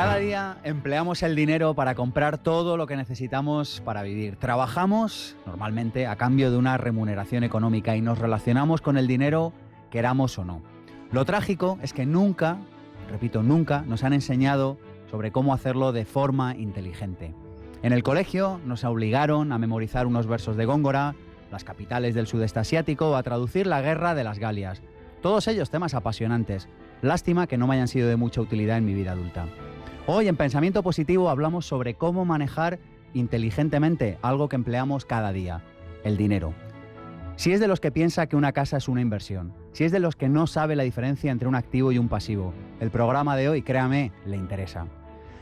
Cada día empleamos el dinero para comprar todo lo que necesitamos para vivir. Trabajamos normalmente a cambio de una remuneración económica y nos relacionamos con el dinero, queramos o no. Lo trágico es que nunca, repito, nunca nos han enseñado sobre cómo hacerlo de forma inteligente. En el colegio nos obligaron a memorizar unos versos de Góngora, las capitales del sudeste asiático o a traducir la Guerra de las Galias. Todos ellos temas apasionantes. Lástima que no me hayan sido de mucha utilidad en mi vida adulta. Hoy en Pensamiento Positivo hablamos sobre cómo manejar inteligentemente algo que empleamos cada día, el dinero. Si es de los que piensa que una casa es una inversión, si es de los que no sabe la diferencia entre un activo y un pasivo, el programa de hoy, créame, le interesa.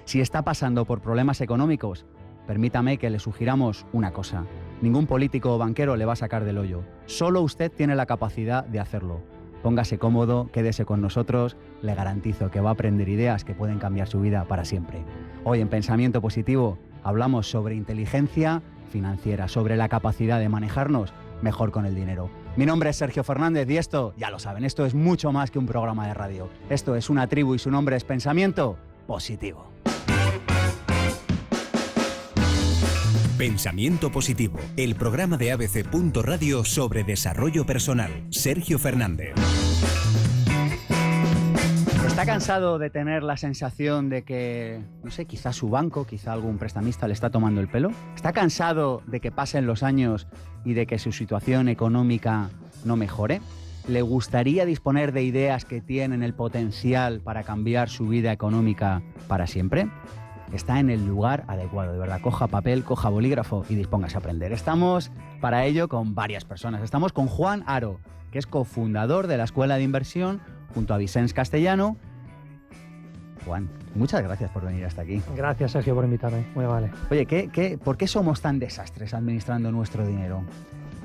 Si está pasando por problemas económicos, permítame que le sugiramos una cosa. Ningún político o banquero le va a sacar del hoyo. Solo usted tiene la capacidad de hacerlo. Póngase cómodo, quédese con nosotros, le garantizo que va a aprender ideas que pueden cambiar su vida para siempre. Hoy en Pensamiento Positivo hablamos sobre inteligencia financiera, sobre la capacidad de manejarnos mejor con el dinero. Mi nombre es Sergio Fernández y esto, ya lo saben, esto es mucho más que un programa de radio. Esto es una tribu y su nombre es Pensamiento Positivo. Pensamiento Positivo, el programa de ABC.radio sobre desarrollo personal. Sergio Fernández. ¿Está cansado de tener la sensación de que, no sé, quizá su banco, quizá algún prestamista le está tomando el pelo? ¿Está cansado de que pasen los años y de que su situación económica no mejore? ¿Le gustaría disponer de ideas que tienen el potencial para cambiar su vida económica para siempre? Está en el lugar adecuado, de verdad. Coja papel, coja bolígrafo y dispóngase a aprender. Estamos para ello con varias personas. Estamos con Juan Haro, que es cofundador de la Escuela de Inversión, junto a Vicens Castellano. Juan, muchas gracias por venir hasta aquí. Gracias, Sergio, por invitarme. Muy vale. Oye, ¿por qué somos tan desastres administrando nuestro dinero?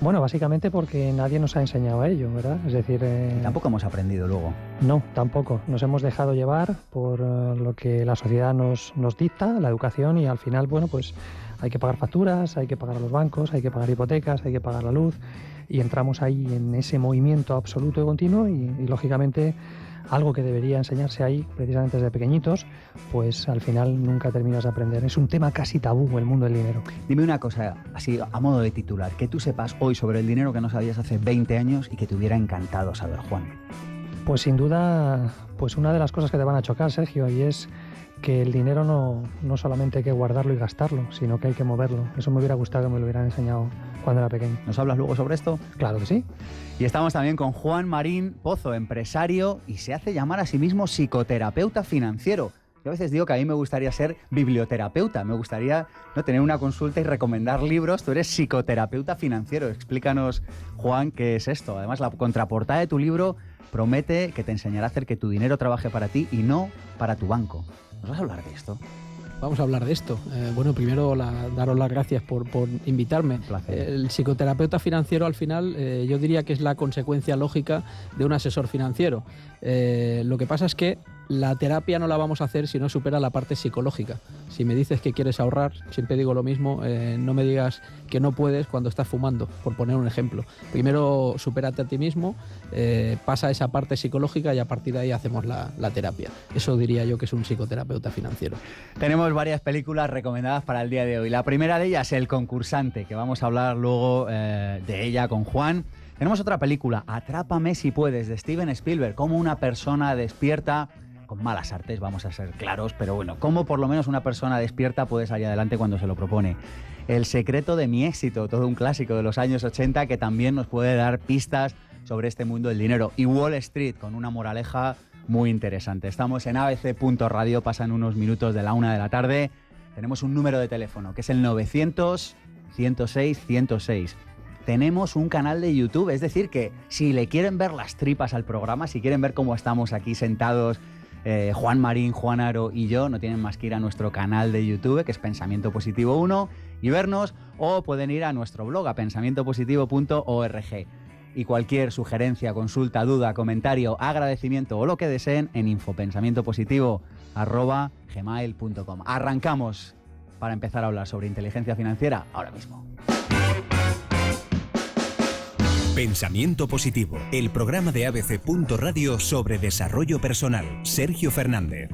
Bueno, básicamente porque nadie nos ha enseñado a ello, ¿verdad? Es decir... Tampoco hemos aprendido luego. No, tampoco. Nos hemos dejado llevar por lo que la sociedad nos dicta, la educación, y al final, bueno, pues hay que pagar facturas, hay que pagar a los bancos, hay que pagar hipotecas, hay que pagar la luz, y entramos ahí en ese movimiento absoluto y continuo y lógicamente, algo que debería enseñarse ahí precisamente desde pequeñitos, pues al final nunca terminas de aprender. Es un tema casi tabú el mundo del dinero. Dime una cosa, así a modo de titular, que tú sepas hoy sobre el dinero que no sabías hace 20 años y que te hubiera encantado saber, Juan. Pues sin duda, pues una de las cosas que te van a chocar, Sergio, y es que el dinero no solamente hay que guardarlo y gastarlo, sino que hay que moverlo. Eso me hubiera gustado que me lo hubieran enseñado cuando era pequeño. ¿Nos hablas luego sobre esto? Claro que sí. Y estamos también con Juan Marín Pozo, empresario, y se hace llamar a sí mismo psicoterapeuta financiero. Yo a veces digo que a mí me gustaría ser biblioterapeuta, me gustaría tener una consulta y recomendar libros. Tú eres psicoterapeuta financiero. Explícanos, Juan, qué es esto. Además, la contraportada de tu libro promete que te enseñará a hacer que tu dinero trabaje para ti y no para tu banco. ¿Nos vas a hablar de esto? Vamos a hablar de esto. Bueno, primero daros las gracias por invitarme. Un placer. El psicoterapeuta financiero al final yo diría que es la consecuencia lógica de un asesor financiero. Lo que pasa es que la terapia no la vamos a hacer si no supera la parte psicológica. Si me dices que quieres ahorrar, siempre digo lo mismo, no me digas que no puedes cuando estás fumando, por poner un ejemplo. Primero supérate a ti mismo, pasa esa parte psicológica y a partir de ahí hacemos la terapia. Eso diría yo que es un psicoterapeuta financiero. Tenemos varias películas recomendadas para el día de hoy. La primera de ellas, El concursante, que vamos a hablar luego de ella con Juan. Tenemos otra película, Atrápame si puedes, de Steven Spielberg, cómo una persona despierta, con malas artes, vamos a ser claros, pero bueno, cómo por lo menos una persona despierta puede salir adelante cuando se lo propone. El secreto de mi éxito, todo un clásico de los años 80 que también nos puede dar pistas sobre este mundo del dinero. Y Wall Street, con una moraleja muy interesante. Estamos en abc.radio, pasan unos minutos de la 1 de la tarde. Tenemos un número de teléfono que es el 900 106 106. Tenemos un canal de YouTube, es decir que si le quieren ver las tripas al programa, si quieren ver cómo estamos aquí sentados, Juan Marín, Juan Haro y yo, no tienen más que ir a nuestro canal de YouTube, que es Pensamiento Positivo 1, y vernos, o pueden ir a nuestro blog, a pensamientopositivo.org. Y cualquier sugerencia, consulta, duda, comentario, agradecimiento o lo que deseen en infopensamientopositivo@gmail.com. Arrancamos para empezar a hablar sobre inteligencia financiera ahora mismo. Pensamiento Positivo, el programa de ABC.radio sobre desarrollo personal. Sergio Fernández.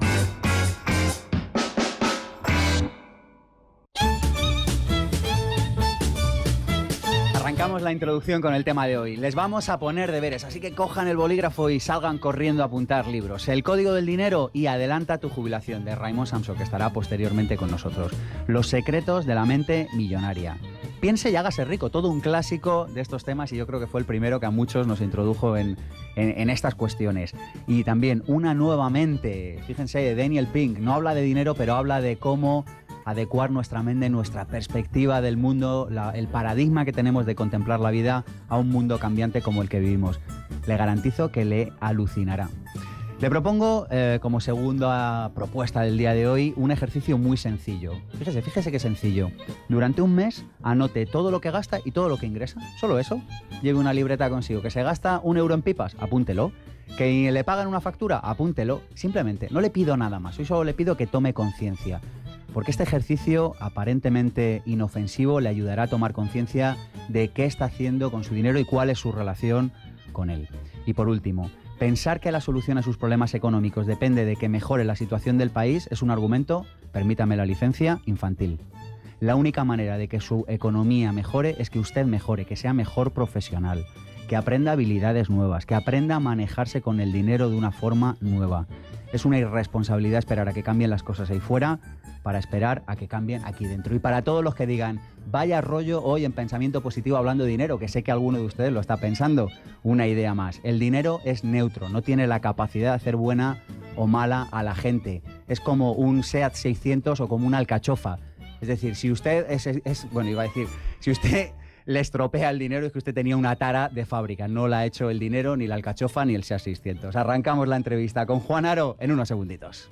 Comenzamos la introducción con el tema de hoy. Les vamos a poner deberes, así que cojan el bolígrafo y salgan corriendo a apuntar libros. El código del dinero y adelanta tu jubilación, de Raymond Samson, que estará posteriormente con nosotros. Los secretos de la mente millonaria. Piense y hágase rico, todo un clásico de estos temas, y yo creo que fue el primero que a muchos nos introdujo en estas cuestiones. Y también Una nueva mente, fíjense, de Daniel Pink. No habla de dinero, pero habla de cómo adecuar nuestra mente, nuestra perspectiva del mundo, el paradigma que tenemos de contemplar la vida a un mundo cambiante como el que vivimos. Le garantizo que le alucinará. Le propongo, como segunda propuesta del día de hoy, un ejercicio muy sencillo. Fíjese qué sencillo. Durante un mes, anote todo lo que gasta y todo lo que ingresa. Solo eso. Lleve una libreta consigo. Que se gasta 1 euro en pipas, apúntelo. Que le pagan una factura, apúntelo. Simplemente, no le pido nada más. Hoy solo le pido que tome conciencia. Porque este ejercicio, aparentemente inofensivo, le ayudará a tomar conciencia de qué está haciendo con su dinero y cuál es su relación con él. Y por último, pensar que la solución a sus problemas económicos depende de que mejore la situación del país es un argumento, permítame la licencia, infantil. La única manera de que su economía mejore es que usted mejore, que sea mejor profesional, que aprenda habilidades nuevas, que aprenda a manejarse con el dinero de una forma nueva. Es una irresponsabilidad esperar a que cambien las cosas ahí fuera para esperar a que cambien aquí dentro. Y para todos los que digan, vaya rollo hoy en Pensamiento Positivo hablando de dinero, que sé que alguno de ustedes lo está pensando, una idea más. El dinero es neutro, no tiene la capacidad de hacer buena o mala a la gente. Es como un SEAT 600 o como una alcachofa. Es decir, si usted si usted le estropea el dinero, es que usted tenía una tara de fábrica. No la ha hecho el dinero, ni la alcachofa, ni el SEAT 600. Arrancamos la entrevista con Juan Haro en unos segunditos.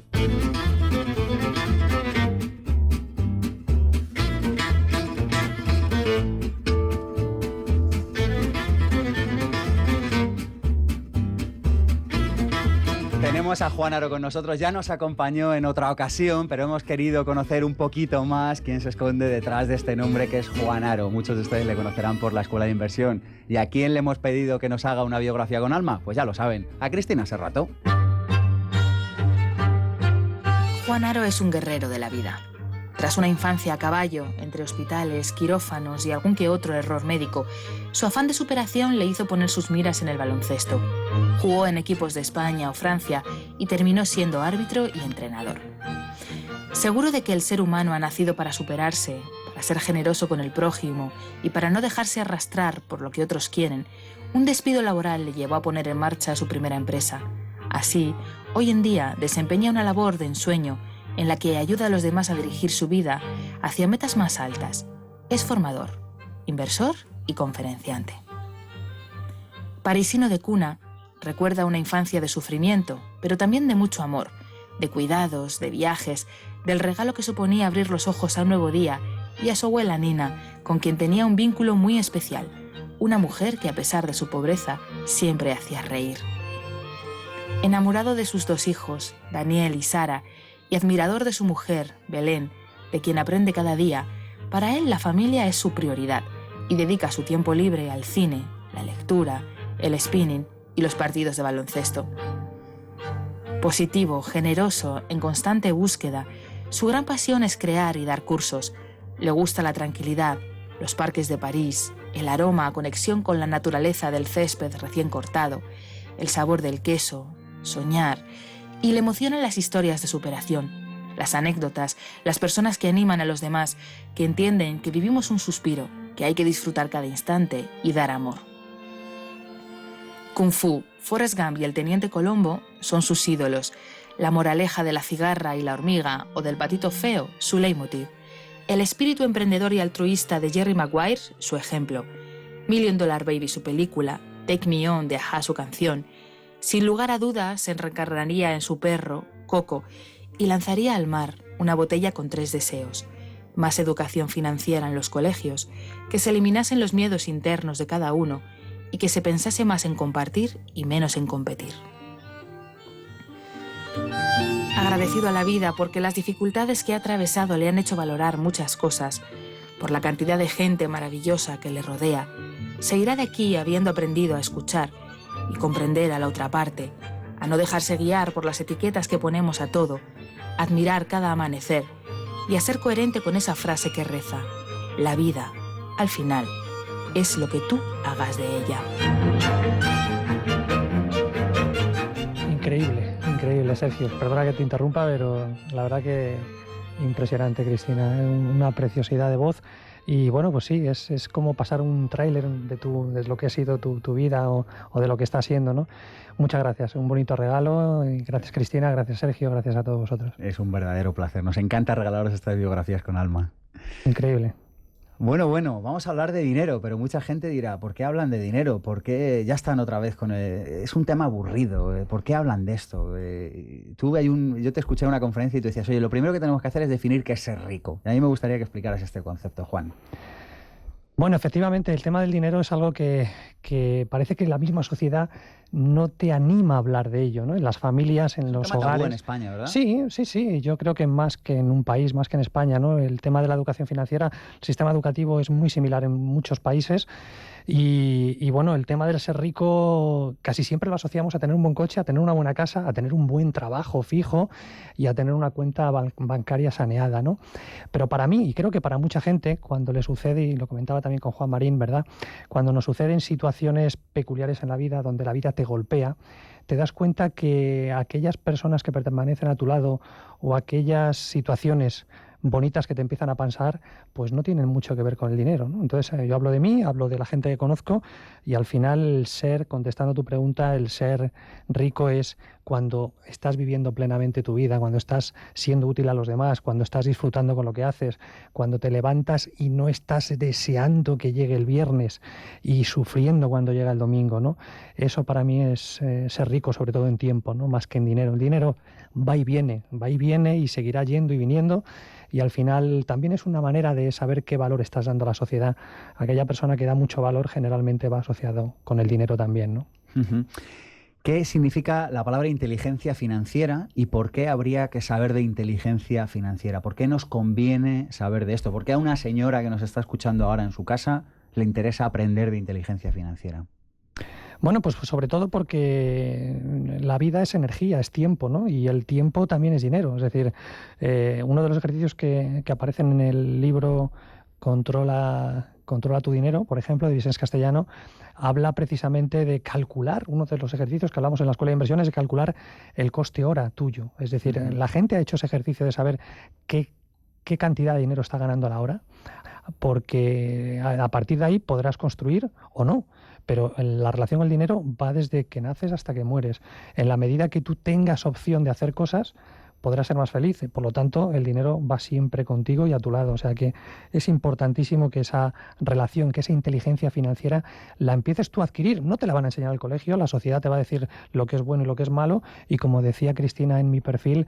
Tenemos a Juan Haro con nosotros, ya nos acompañó en otra ocasión, pero hemos querido conocer un poquito más quién se esconde detrás de este nombre que es Juan Haro. Muchos de ustedes le conocerán por la Escuela de Inversión. ¿Y a quién le hemos pedido que nos haga una biografía con alma? Pues ya lo saben, a Cristina Serrato. Juan Haro es un guerrero de la vida. Tras una infancia a caballo, entre hospitales, quirófanos y algún que otro error médico, su afán de superación le hizo poner sus miras en el baloncesto. Jugó en equipos de España o Francia y terminó siendo árbitro y entrenador. Seguro de que el ser humano ha nacido para superarse, para ser generoso con el prójimo y para no dejarse arrastrar por lo que otros quieren, un despido laboral le llevó a poner en marcha su primera empresa. Así, hoy en día desempeña una labor de ensueño en la que ayuda a los demás a dirigir su vida hacia metas más altas. Es formador, inversor y conferenciante. Parisino de cuna, recuerda una infancia de sufrimiento, pero también de mucho amor, de cuidados, de viajes, del regalo que suponía abrir los ojos a un nuevo día y a su abuela Nina, con quien tenía un vínculo muy especial, una mujer que a pesar de su pobreza siempre hacía reír. Enamorado de sus 2 hijos, Daniel y Sara, y admirador de su mujer, Belén, de quien aprende cada día, para él la familia es su prioridad y dedica su tiempo libre al cine, la lectura, el spinning y los partidos de baloncesto. Positivo, generoso, en constante búsqueda, su gran pasión es crear y dar cursos. Le gusta la tranquilidad, los parques de París, el aroma a conexión con la naturaleza del césped recién cortado, el sabor del queso, soñar, y le emocionan las historias de superación, las anécdotas, las personas que animan a los demás, que entienden que vivimos un suspiro, que hay que disfrutar cada instante y dar amor. Kung Fu, Forrest Gump y el Teniente Colombo son sus ídolos, la moraleja de la cigarra y la hormiga o del patito feo, su leitmotiv, el espíritu emprendedor y altruista de Jerry Maguire, su ejemplo, $1 Million Baby, su película, Take Me On de A-ha, su canción. Sin lugar a dudas, se reencarnaría en su perro, Coco, y lanzaría al mar una botella con 3 deseos. Más educación financiera en los colegios, que se eliminasen los miedos internos de cada uno y que se pensase más en compartir y menos en competir. Agradecido a la vida porque las dificultades que ha atravesado le han hecho valorar muchas cosas, por la cantidad de gente maravillosa que le rodea, se irá de aquí habiendo aprendido a escuchar y comprender a la otra parte, a no dejarse guiar por las etiquetas que ponemos a todo, a admirar cada amanecer y a ser coherente con esa frase que reza: la vida, al final, es lo que tú hagas de ella. Increíble, Sergio. Perdona que te interrumpa, pero la verdad que impresionante, Cristina. Una preciosidad de voz. Y bueno, pues sí, es como pasar un tráiler de lo que ha sido tu vida o de lo que está siendo, ¿no? Muchas gracias, un bonito regalo. Y gracias, Cristina, gracias, Sergio, gracias a todos vosotros. Es un verdadero placer. Nos encanta regalaros estas biografías con alma. Increíble. Bueno, vamos a hablar de dinero, pero mucha gente dirá, ¿por qué hablan de dinero? ¿Por qué ya están otra vez con es un tema aburrido? ¿Por qué hablan de esto? Yo te escuché en una conferencia y tú decías, oye, lo primero que tenemos que hacer es definir qué es ser rico. Y a mí me gustaría que explicaras este concepto, Juan. Bueno, efectivamente, el tema del dinero es algo que parece que la misma sociedad no te anima a hablar de ello, ¿no? En las familias, en los hogares. En España, ¿verdad? Sí. Yo creo que más que en un país, más que en España, ¿no? El tema de la educación financiera, el sistema educativo es muy similar en muchos países. Y bueno, el tema del ser rico casi siempre lo asociamos a tener un buen coche, a tener una buena casa, a tener un buen trabajo fijo y a tener una cuenta bancaria saneada, ¿no? Pero para mí, y creo que para mucha gente, cuando le sucede, y lo comentaba también con Juan Marín, ¿verdad? Cuando nos suceden situaciones peculiares en la vida, donde la vida te golpea, te das cuenta que aquellas personas que permanecen a tu lado o aquellas situaciones bonitas que te empiezan a pasar, pues no tienen mucho que ver con el dinero, ¿no? Entonces yo hablo de mí, hablo de la gente que conozco y al final contestando a tu pregunta, el ser rico es cuando estás viviendo plenamente tu vida, cuando estás siendo útil a los demás, cuando estás disfrutando con lo que haces, cuando te levantas y no estás deseando que llegue el viernes y sufriendo cuando llega el domingo, ¿no? Eso para mí es ser rico, sobre todo en tiempo, ¿no? Más que en dinero. El dinero va y viene y seguirá yendo y viniendo. Y al final también es una manera de saber qué valor estás dando a la sociedad. Aquella persona que da mucho valor generalmente va asociado con el dinero también, ¿no? Uh-huh. ¿Qué significa la palabra inteligencia financiera y por qué habría que saber de inteligencia financiera? ¿Por qué nos conviene saber de esto? ¿Por qué a una señora que nos está escuchando ahora en su casa le interesa aprender de inteligencia financiera? Bueno, pues sobre todo porque la vida es energía, es tiempo, ¿no? Y el tiempo también es dinero. Es decir, uno de los ejercicios que aparecen en el libro Controla tu dinero, por ejemplo, de Vicens Castellano, habla precisamente de calcular, uno de los ejercicios que hablamos en la Escuela de Inversiones, de calcular el coste hora tuyo. Es decir, la gente ha hecho ese ejercicio de saber qué cantidad de dinero está ganando a la hora, porque a partir de ahí podrás construir o no. Pero la relación con el dinero va desde que naces hasta que mueres. En la medida que tú tengas opción de hacer cosas, podrás ser más feliz. Por lo tanto, el dinero va siempre contigo y a tu lado. O sea que es importantísimo que esa relación, que esa inteligencia financiera la empieces tú a adquirir. No te la van a enseñar al colegio, la sociedad te va a decir lo que es bueno y lo que es malo. Y como decía Cristina en mi perfil,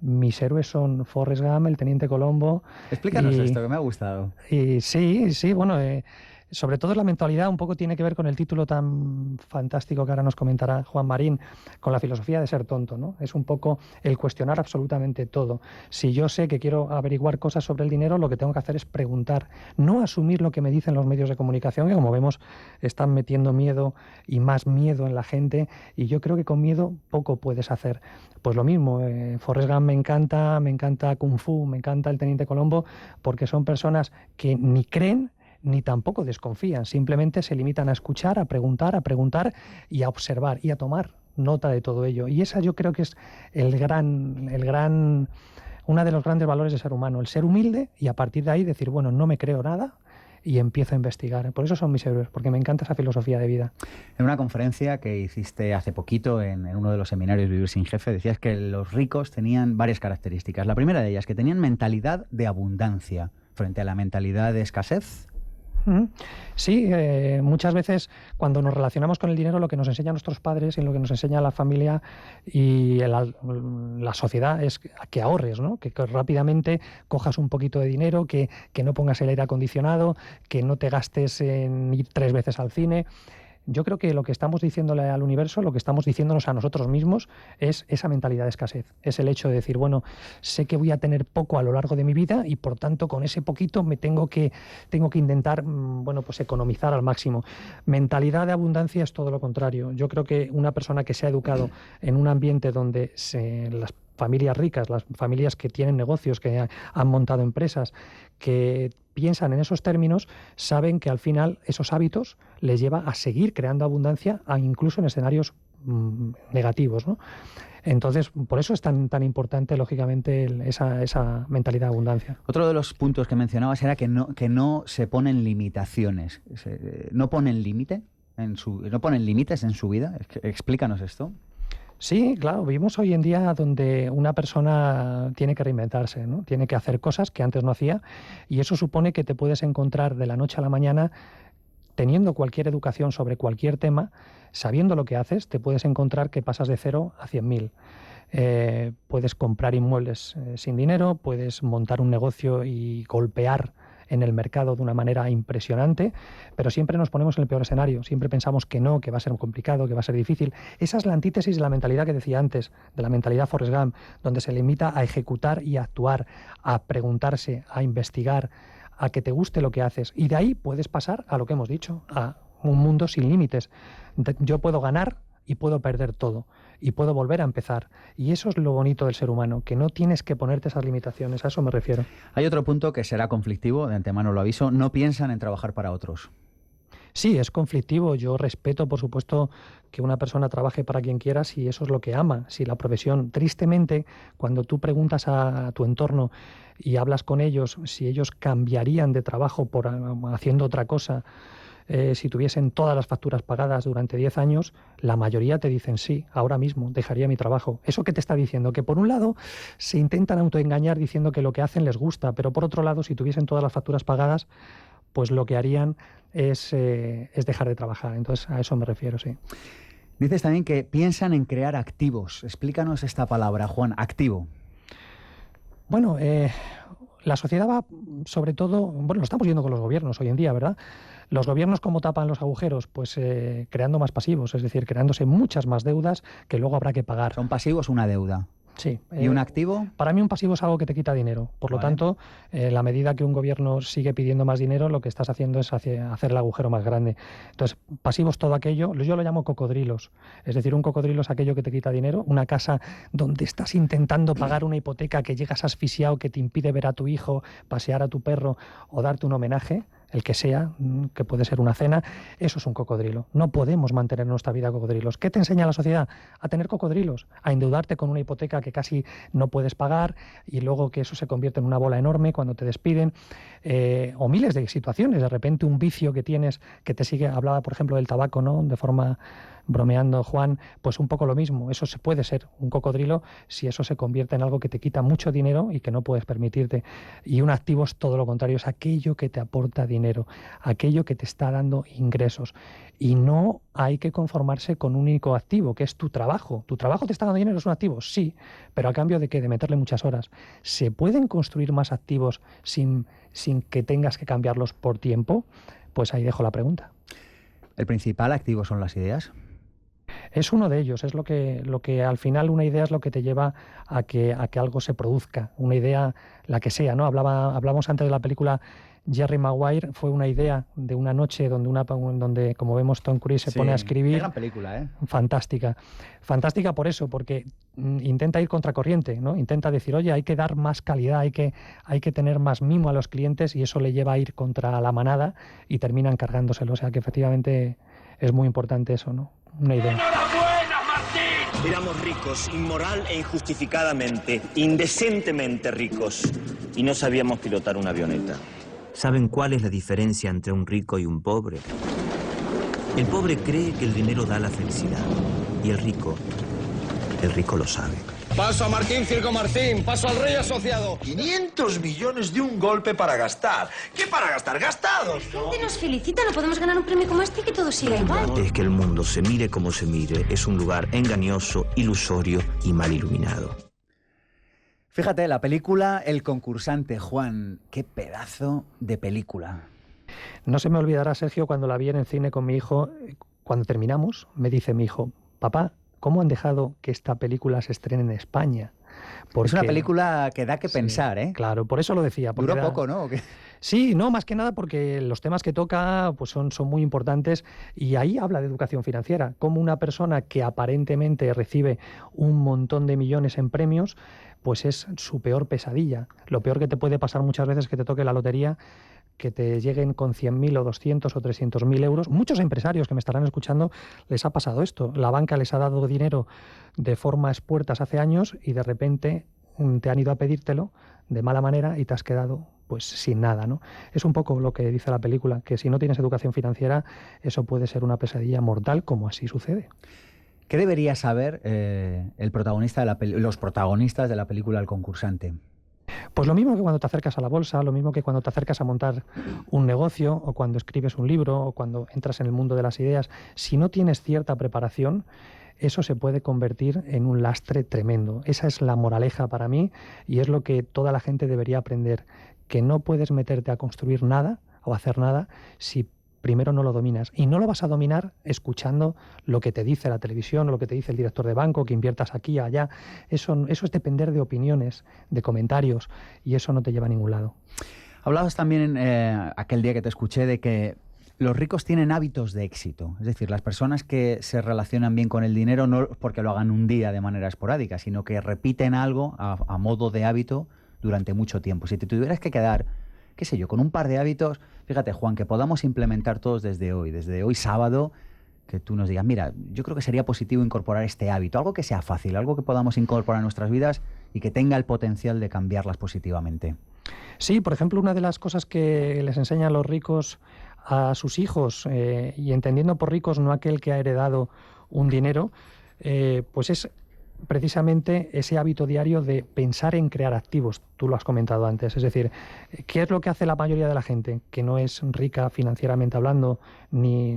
mis héroes son Forrest Gump, el Teniente Colombo. Explícanos esto, que me ha gustado. Y sí, bueno... sobre todo la mentalidad un poco tiene que ver con el título tan fantástico que ahora nos comentará Juan Marín, con la filosofía de ser tonto, ¿no? Es un poco el cuestionar absolutamente todo. Si yo sé que quiero averiguar cosas sobre el dinero, lo que tengo que hacer es preguntar, no asumir lo que me dicen los medios de comunicación, que como vemos están metiendo miedo y más miedo en la gente, y yo creo que con miedo poco puedes hacer. Pues lo mismo, Forrest Gump me encanta Kung Fu, me encanta el Teniente Colombo, porque son personas que ni creen ni tampoco desconfían, simplemente se limitan a escuchar, a preguntar y a observar y a tomar nota de todo ello. Y esa yo creo que es uno de los grandes valores del ser humano, el ser humilde y a partir de ahí decir, bueno, no me creo nada y empiezo a investigar. Por eso son mis héroes, porque me encanta esa filosofía de vida. En una conferencia que hiciste hace poquito en uno de los seminarios Vivir sin Jefe, decías que los ricos tenían varias características. La primera de ellas, que tenían mentalidad de abundancia frente a la mentalidad de escasez. Sí, muchas veces cuando nos relacionamos con el dinero, lo que nos enseñan nuestros padres y lo que nos enseña la familia y la sociedad es que ahorres, ¿no? Que rápidamente cojas un poquito de dinero, que no pongas el aire acondicionado, que no te gastes en ir 3 veces al cine. Yo creo que lo que estamos diciéndole al universo, lo que estamos diciéndonos a nosotros mismos, es esa mentalidad de escasez. Es el hecho de decir, bueno, sé que voy a tener poco a lo largo de mi vida y por tanto con ese poquito me tengo que intentar, pues economizar al máximo. Mentalidad de abundancia es todo lo contrario. Yo creo que una persona que se ha educado en un ambiente donde familias ricas, las familias que tienen negocios, que han montado empresas, que piensan en esos términos, saben que al final esos hábitos les lleva a seguir creando abundancia, incluso en escenarios negativos, ¿no? Entonces, por eso es tan importante, lógicamente, esa mentalidad de abundancia. Otro de los puntos que mencionabas era que no se ponen limitaciones. ¿No ponen límites en su vida? Explícanos esto. Sí, claro, vivimos hoy en día donde una persona tiene que reinventarse, ¿no? Tiene que hacer cosas que antes no hacía, y eso supone que te puedes encontrar de la noche a la mañana teniendo cualquier educación sobre cualquier tema, sabiendo lo que haces, te puedes encontrar que pasas de 0 a 100.000. Puedes comprar inmuebles sin dinero, puedes montar un negocio y golpear en el mercado de una manera impresionante, pero siempre nos ponemos en el peor escenario, siempre pensamos que no, que va a ser complicado, que va a ser difícil. Esa es la antítesis de la mentalidad que decía antes, de la mentalidad Forrest Gump, donde se limita a ejecutar y a actuar, a preguntarse, a investigar, a que te guste lo que haces. Y de ahí puedes pasar a lo que hemos dicho, a un mundo sin límites. Yo puedo ganar y puedo perder todo. Y puedo volver a empezar. Y eso es lo bonito del ser humano, que no tienes que ponerte esas limitaciones. A eso me refiero. Hay otro punto que será conflictivo, de antemano lo aviso. No piensan en trabajar para otros. Sí, es conflictivo. Yo respeto, por supuesto, que una persona trabaje para quien quiera si eso es lo que ama, si la profesión. Tristemente, cuando tú preguntas a tu entorno y hablas con ellos, si ellos cambiarían de trabajo por haciendo otra cosa, si tuviesen todas las facturas pagadas durante 10 años, la mayoría te dicen sí, ahora mismo dejaría mi trabajo. ¿Eso qué te está diciendo? Que por un lado se intentan autoengañar diciendo que lo que hacen les gusta, pero por otro lado, si tuviesen todas las facturas pagadas, pues lo que harían es dejar de trabajar. Entonces, a eso me refiero, sí. Dices también que piensan en crear activos. Explícanos esta palabra, Juan, activo. Bueno, la sociedad va, sobre todo, bueno, lo estamos viendo con los gobiernos hoy en día, ¿verdad? Los gobiernos, ¿cómo tapan los agujeros? Pues creando más pasivos, es decir, creándose muchas más deudas que luego habrá que pagar. ¿Son pasivos una deuda? Sí. ¿Y un activo? Para mí un pasivo es algo que te quita dinero. Por lo tanto, la medida que un gobierno sigue pidiendo más dinero, lo que estás haciendo es hacer el agujero más grande. Entonces, pasivos todo aquello, yo lo llamo cocodrilos. Es decir, un cocodrilo es aquello que te quita dinero, una casa donde estás intentando pagar una hipoteca que llegas asfixiado, que te impide ver a tu hijo, pasear a tu perro o darte un homenaje, el que sea, que puede ser una cena, eso es un cocodrilo. No podemos mantener nuestra vida cocodrilos. ¿Qué te enseña la sociedad? A tener cocodrilos, a endeudarte con una hipoteca que casi no puedes pagar y luego que eso se convierte en una bola enorme cuando te despiden, o miles de situaciones. De repente un vicio que tienes que te sigue, hablaba por ejemplo del tabaco, ¿no? De forma bromeando Juan, pues un poco lo mismo. Eso se puede ser un cocodrilo si eso se convierte en algo que te quita mucho dinero y que no puedes permitirte. Y un activo es todo lo contrario, es aquello que te aporta dinero, aquello que te está dando ingresos. Y no hay que conformarse con un único activo, que es tu trabajo. ¿Tu trabajo te está dando dinero? ¿Es un activo? Sí, pero a cambio de ¿qué? De meterle muchas horas. ¿Se pueden construir más activos sin que tengas que cambiarlos por tiempo? Pues ahí dejo la pregunta. ¿El principal activo son las ideas? Es uno de ellos, es lo que al final una idea es lo que te lleva a que algo se produzca, una idea, la que sea, ¿no? Hablamos antes de la película Jerry Maguire, fue una idea de una noche donde como vemos Tom Cruise se pone a escribir. Qué gran película, ¿eh? Fantástica. Fantástica por eso, porque intenta ir contracorriente, ¿no? Intenta decir, oye, hay que dar más calidad, hay que tener más mimo a los clientes y eso le lleva a ir contra la manada y termina encargándoselo. O sea que efectivamente es muy importante eso, ¿no? Una idea. ¡Enhorabuena, Martín! Éramos ricos, inmoral e injustificadamente, indecentemente ricos. Y no sabíamos pilotar una avioneta. ¿Saben cuál es la diferencia entre un rico y un pobre? El pobre cree que el dinero da la felicidad. Y el rico lo sabe. Paso a Martín, Circo Martín. Paso al rey asociado. 500 millones de un golpe para gastar. ¿Qué para gastar? ¡Gastados! La gente nos felicita, no podemos ganar un premio como este y que todo siga igual. Es que el mundo, se mire como se mire, es un lugar engañoso, ilusorio y mal iluminado. Fíjate, la película El concursante, Juan, qué pedazo de película. No se me olvidará, Sergio, cuando la vi en el cine con mi hijo, cuando terminamos, me dice mi hijo, papá, ¿cómo han dejado que esta película se estrene en España? Porque, es una película que da que pensar, ¿eh? Claro, por eso lo decía. Duró poco, ¿no? Sí, no, más que nada porque los temas que toca pues son muy importantes, y ahí habla de educación financiera, como una persona que aparentemente recibe un montón de millones en premios, pues es su peor pesadilla. Lo peor que te puede pasar muchas veces es que te toque la lotería, que te lleguen con 100.000 o 200 o 300.000 euros. Muchos empresarios que me estarán escuchando les ha pasado esto. La banca les ha dado dinero de forma espuertas hace años y de repente te han ido a pedírtelo de mala manera y te has quedado pues sin nada, ¿no? Es un poco lo que dice la película, que si no tienes educación financiera, eso puede ser una pesadilla mortal, como así sucede. ¿Qué debería saber el protagonista de los protagonistas de la película El concursante? Pues lo mismo que cuando te acercas a la bolsa, lo mismo que cuando te acercas a montar un negocio, o cuando escribes un libro, o cuando entras en el mundo de las ideas. Si no tienes cierta preparación, eso se puede convertir en un lastre tremendo. Esa es la moraleja para mí, y es lo que toda la gente debería aprender, que no puedes meterte a construir nada o hacer nada si primero no lo dominas. Y no lo vas a dominar escuchando lo que te dice la televisión o lo que te dice el director de banco, que inviertas aquí o allá. Eso es depender de opiniones, de comentarios, y eso no te lleva a ningún lado. Hablabas también aquel día que te escuché de que los ricos tienen hábitos de éxito. Es decir, las personas que se relacionan bien con el dinero no porque lo hagan un día de manera esporádica, sino que repiten algo a modo de hábito durante mucho tiempo. Si te tuvieras que quedar, qué sé yo, con un par de hábitos, fíjate, Juan, que podamos implementar todos desde hoy sábado, que tú nos digas, mira, yo creo que sería positivo incorporar este hábito, algo que sea fácil, algo que podamos incorporar en nuestras vidas y que tenga el potencial de cambiarlas positivamente. Sí, por ejemplo, una de las cosas que les enseñan los ricos a sus hijos, y entendiendo por ricos no aquel que ha heredado un dinero, pues es precisamente ese hábito diario de pensar en crear activos. Tú lo has comentado antes. Es decir, ¿qué es lo que hace la mayoría de la gente que no es rica financieramente hablando, ni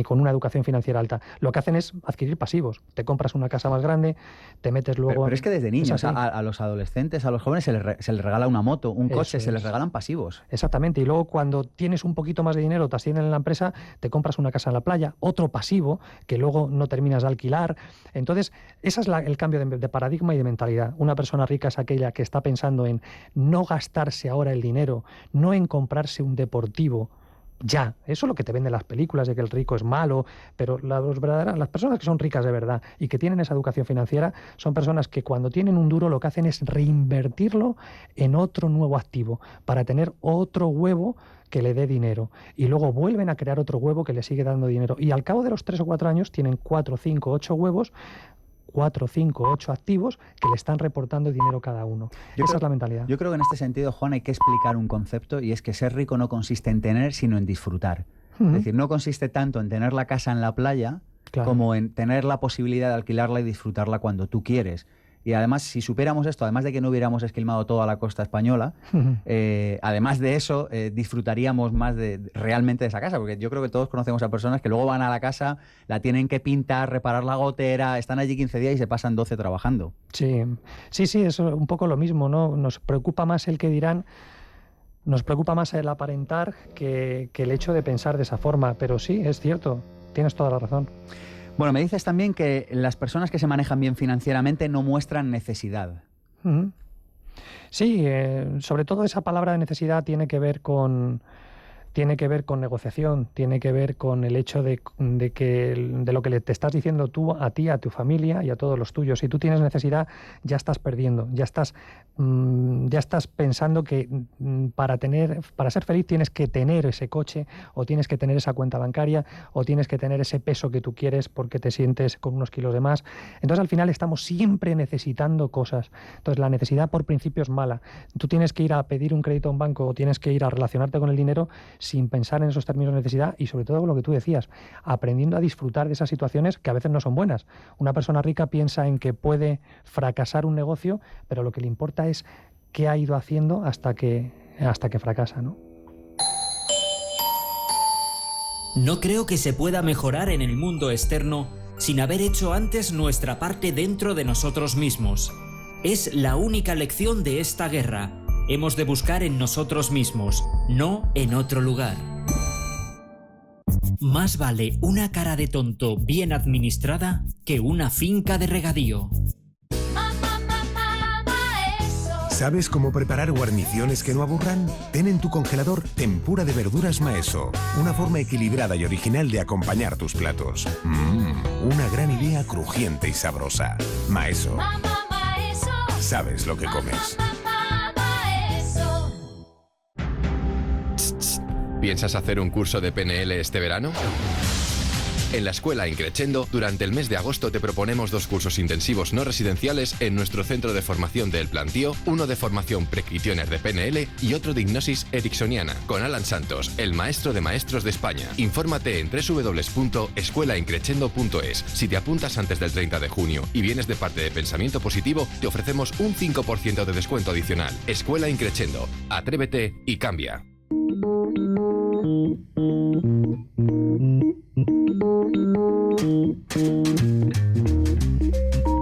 con una educación financiera alta? Lo que hacen es adquirir pasivos. Te compras una casa más grande, te metes luego... Pero es que desde niños a los adolescentes, a los jóvenes se les regala una moto, un coche, se les regalan pasivos. Exactamente. Y luego cuando tienes un poquito más de dinero, te ascienden en la empresa, te compras una casa en la playa, otro pasivo que luego no terminas de alquilar. Entonces, ese es el cambio de paradigma y de mentalidad. Una persona rica es aquella que está pensando en no gastarse ahora el dinero, no en comprarse un deportivo ya. Eso es lo que te venden las películas, de que el rico es malo, pero las personas que son ricas de verdad y que tienen esa educación financiera son personas que cuando tienen un duro lo que hacen es reinvertirlo en otro nuevo activo para tener otro huevo que le dé dinero, y luego vuelven a crear otro huevo que le sigue dando dinero, y al cabo de los 3 o 4 años tienen 4, 5, 8 huevos, 4, 5, 8 activos que le están reportando dinero cada uno. Esa es la mentalidad. Yo creo que en este sentido, Juan, hay que explicar un concepto, y es que ser rico no consiste en tener, sino en disfrutar. Es decir, no consiste tanto en tener la casa en la playa, como en tener la posibilidad de alquilarla y disfrutarla cuando tú quieres. Y además, si supiéramos esto, además de que no hubiéramos esquilmado toda la costa española, además de eso, disfrutaríamos más realmente de esa casa, porque yo creo que todos conocemos a personas que luego van a la casa, la tienen que pintar, reparar la gotera, están allí 15 días y se pasan 12 trabajando. Sí, es un poco lo mismo, ¿no? Nos preocupa más el que dirán, nos preocupa más el aparentar que el hecho de pensar de esa forma, pero sí, es cierto, tienes toda la razón. Bueno, me dices también que las personas que se manejan bien financieramente no muestran necesidad. Sí, sobre todo esa palabra de necesidad tiene que ver con negociación, tiene que ver con el hecho de lo que te estás diciendo tú a ti, a tu familia y a todos los tuyos. Si tú tienes necesidad, ya estás perdiendo, ya estás pensando que para ser feliz tienes que tener ese coche, o tienes que tener esa cuenta bancaria, o tienes que tener ese peso que tú quieres porque te sientes con unos kilos de más. Entonces, al final estamos siempre necesitando cosas. Entonces, la necesidad por principio es mala. Tú tienes que ir a pedir un crédito a un banco, o tienes que ir a relacionarte con el dinero sin pensar en esos términos de necesidad, y sobre todo lo que tú decías, aprendiendo a disfrutar de esas situaciones que a veces no son buenas. Una persona rica piensa en que puede fracasar un negocio, pero lo que le importa es qué ha ido haciendo hasta que fracasa, ¿no? No creo que se pueda mejorar en el mundo externo sin haber hecho antes nuestra parte dentro de nosotros mismos. Es la única lección de esta guerra. Hemos de buscar en nosotros mismos, no en otro lugar. Más vale una cara de tonto bien administrada que una finca de regadío. ¿Sabes cómo preparar guarniciones que no aburran? Ten en tu congelador tempura de verduras Maeso, una forma equilibrada y original de acompañar tus platos. Una gran idea crujiente y sabrosa. Maeso. Sabes lo que comes. ¿Piensas hacer un curso de PNL este verano? En la escuela Increchendo, durante el mes de agosto te proponemos 2 cursos intensivos no residenciales en nuestro centro de formación de El Plantío, uno de formación pre-Critioner de PNL y otro de hipnosis ericksoniana, con Alan Santos, el maestro de maestros de España. Infórmate en www.escuelaincrechendo.es. Si te apuntas antes del 30 de junio y vienes de parte de Pensamiento Positivo, te ofrecemos un 5% de descuento adicional. Escuela Increchendo. Atrévete y cambia.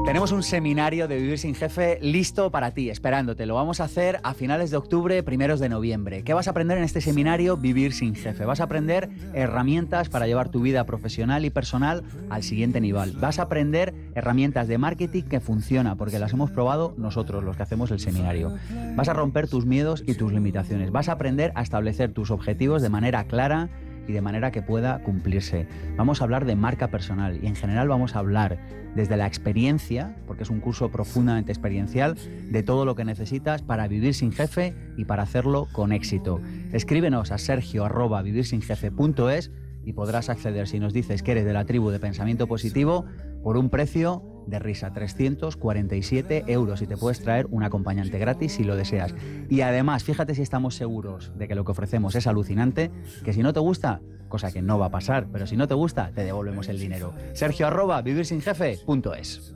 Tenemos un seminario de Vivir sin Jefe listo para ti, esperándote. Lo vamos a hacer a finales de octubre, primeros de noviembre. ¿Qué vas a aprender en este seminario Vivir sin Jefe? Vas a aprender herramientas para llevar tu vida profesional y personal al siguiente nivel. Vas a aprender herramientas de marketing que funcionan, porque las hemos probado nosotros, los que hacemos el seminario. Vas a romper tus miedos y tus limitaciones. Vas a aprender a establecer tus objetivos de manera clara y de manera que pueda cumplirse. Vamos a hablar de marca personal y en general vamos a hablar desde la experiencia, porque es un curso profundamente experiencial, de todo lo que necesitas para vivir sin jefe y para hacerlo con éxito. Escríbenos a sergio@vivirsinjefe.es y podrás acceder, si nos dices que eres de la tribu de Pensamiento Positivo, por un precio de risa, 347 euros, y te puedes traer un acompañante gratis si lo deseas. Y además, fíjate si estamos seguros de que lo que ofrecemos es alucinante, que si no te gusta, cosa que no va a pasar, pero si no te gusta, te devolvemos el dinero. sergio@vivirsinjefe.es.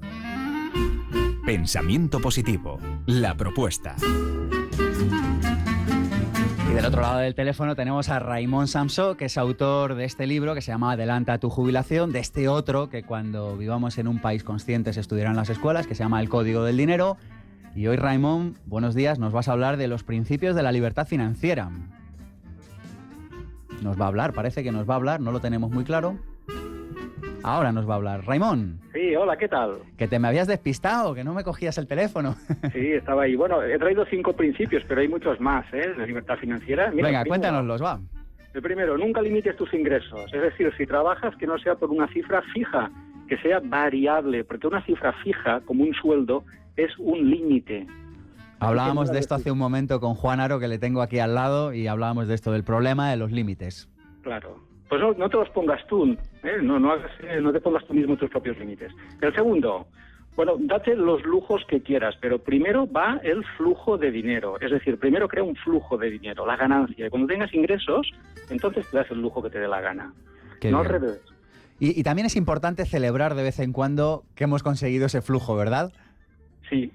Pensamiento Positivo, la propuesta. Y del otro lado del teléfono tenemos a Raimon Samsó, que es autor de este libro que se llama Adelanta tu jubilación, de este otro que cuando vivamos en un país consciente se estudiará en las escuelas, que se llama El Código del Dinero. Y hoy, Raimon, buenos días, nos vas a hablar de los principios de la libertad financiera. Nos va a hablar, parece que nos va a hablar, no lo tenemos muy claro. Ahora nos va a hablar. Raimon. Sí, hola, ¿qué tal? Que te me habías despistado, que no me cogías el teléfono. Sí, estaba ahí. Bueno, he traído 5 principios, pero hay muchos más, de libertad financiera. Mira, venga, cuéntanoslos, va. El primero, nunca limites tus ingresos. Es decir, si trabajas, que no sea por una cifra fija, que sea variable, porque una cifra fija, como un sueldo, es un límite. Hablábamos de esto hace un momento con Juan Aro, que le tengo aquí al lado, y hablábamos de esto, del problema de los límites. Claro. Pues no te los pongas tú, no te pongas tú mismo tus propios límites. El segundo, bueno, date los lujos que quieras, pero primero va el flujo de dinero. Es decir, primero crea un flujo de dinero, la ganancia. Y cuando tengas ingresos, entonces te das el lujo que te dé la gana. Qué no bien. al revés. Y también es importante celebrar de vez en cuando que hemos conseguido ese flujo, ¿verdad? Sí.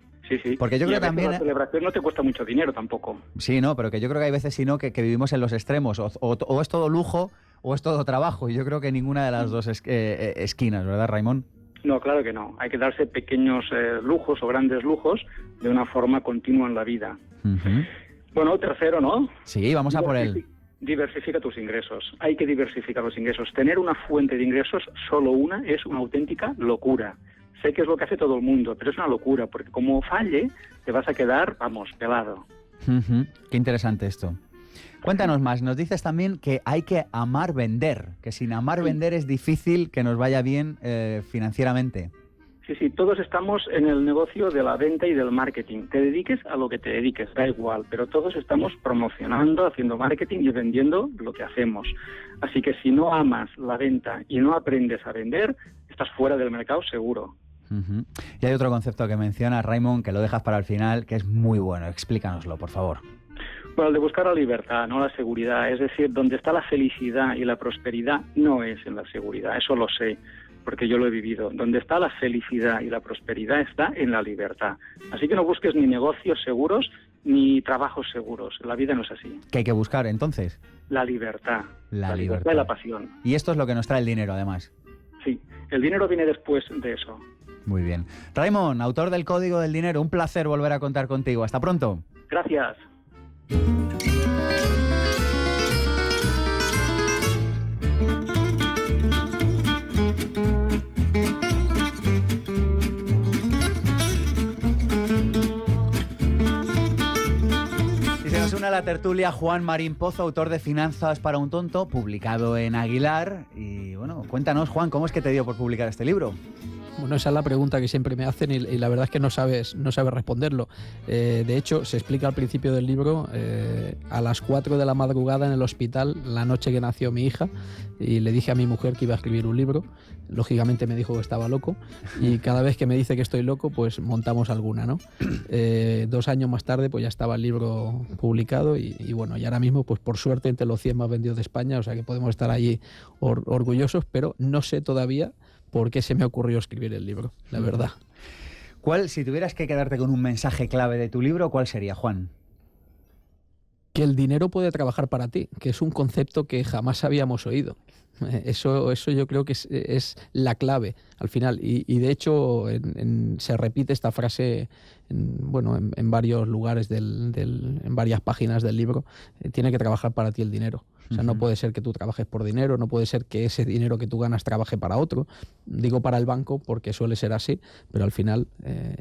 Porque yo creo que también la celebración no te cuesta mucho dinero tampoco. Sí, no, pero que yo creo que hay veces que vivimos en los extremos, o es todo lujo o es todo trabajo, y yo creo que ninguna de las dos esquinas, ¿verdad, Raimon? No, claro que no. Hay que darse pequeños lujos o grandes lujos de una forma continua en la vida. Uh-huh. Bueno, tercero, ¿no? Sí, vamos a por él. Diversifica tus ingresos. Hay que diversificar los ingresos. Tener una fuente de ingresos, solo una, es una auténtica locura. Sé que es lo que hace todo el mundo, pero es una locura, porque como falle, te vas a quedar, pelado. Uh-huh. Qué interesante esto. Cuéntanos más. Nos dices también que hay que amar vender, que sin amar vender es difícil que nos vaya bien financieramente. Sí, todos estamos en el negocio de la venta y del marketing. Te dediques a lo que te dediques, da igual, pero todos estamos promocionando, haciendo marketing y vendiendo lo que hacemos. Así que si no amas la venta y no aprendes a vender, estás fuera del mercado seguro. Uh-huh. Y hay otro concepto que mencionas, Raimon, que lo dejas para el final, que es muy bueno. Explícanoslo, por favor. Bueno, el de buscar la libertad, no la seguridad. Es decir, donde está la felicidad y la prosperidad no es en la seguridad, eso lo sé, porque yo lo he vivido. Donde está la felicidad y la prosperidad está en la libertad. Así que no busques ni negocios seguros ni trabajos seguros. La vida no es así. ¿Qué hay que buscar entonces? La libertad. La libertad y la pasión. Y esto es lo que nos trae el dinero, además. Sí, el dinero viene después de eso. Muy bien. Raimon, autor del Código del Dinero, un placer volver a contar contigo. Hasta pronto. Gracias. a la tertulia Juan Marín Pozo, autor de Finanzas para un tonto, publicado en Aguilar. Y bueno, cuéntanos, Juan, ¿cómo es que te dio por publicar este libro? Bueno, esa es la pregunta que siempre me hacen y la verdad es que no sabes responderlo. De hecho, se explica al principio del libro, a las 4 de la madrugada en el hospital, la noche que nació mi hija, y le dije a mi mujer que iba a escribir un libro. Lógicamente me dijo que estaba loco y cada vez que me dice que estoy loco, pues montamos alguna, ¿no? 2 años más tarde, pues ya estaba el libro publicado y bueno, y ahora mismo, pues por suerte, entre los 100 más vendidos de España, o sea que podemos estar allí orgullosos, pero no sé todavía por qué se me ocurrió escribir el libro, la verdad. Si tuvieras que quedarte con un mensaje clave de tu libro, ¿cuál sería, Juan? Que el dinero puede trabajar para ti, que es un concepto que jamás habíamos oído. Eso yo creo que es la clave al final y de hecho se repite esta frase en varios lugares, en varias páginas del libro. Tiene que trabajar para ti el dinero. O sea, no puede ser que tú trabajes por dinero, no puede ser que ese dinero que tú ganas trabaje para otro. Digo para el banco porque suele ser así, pero al final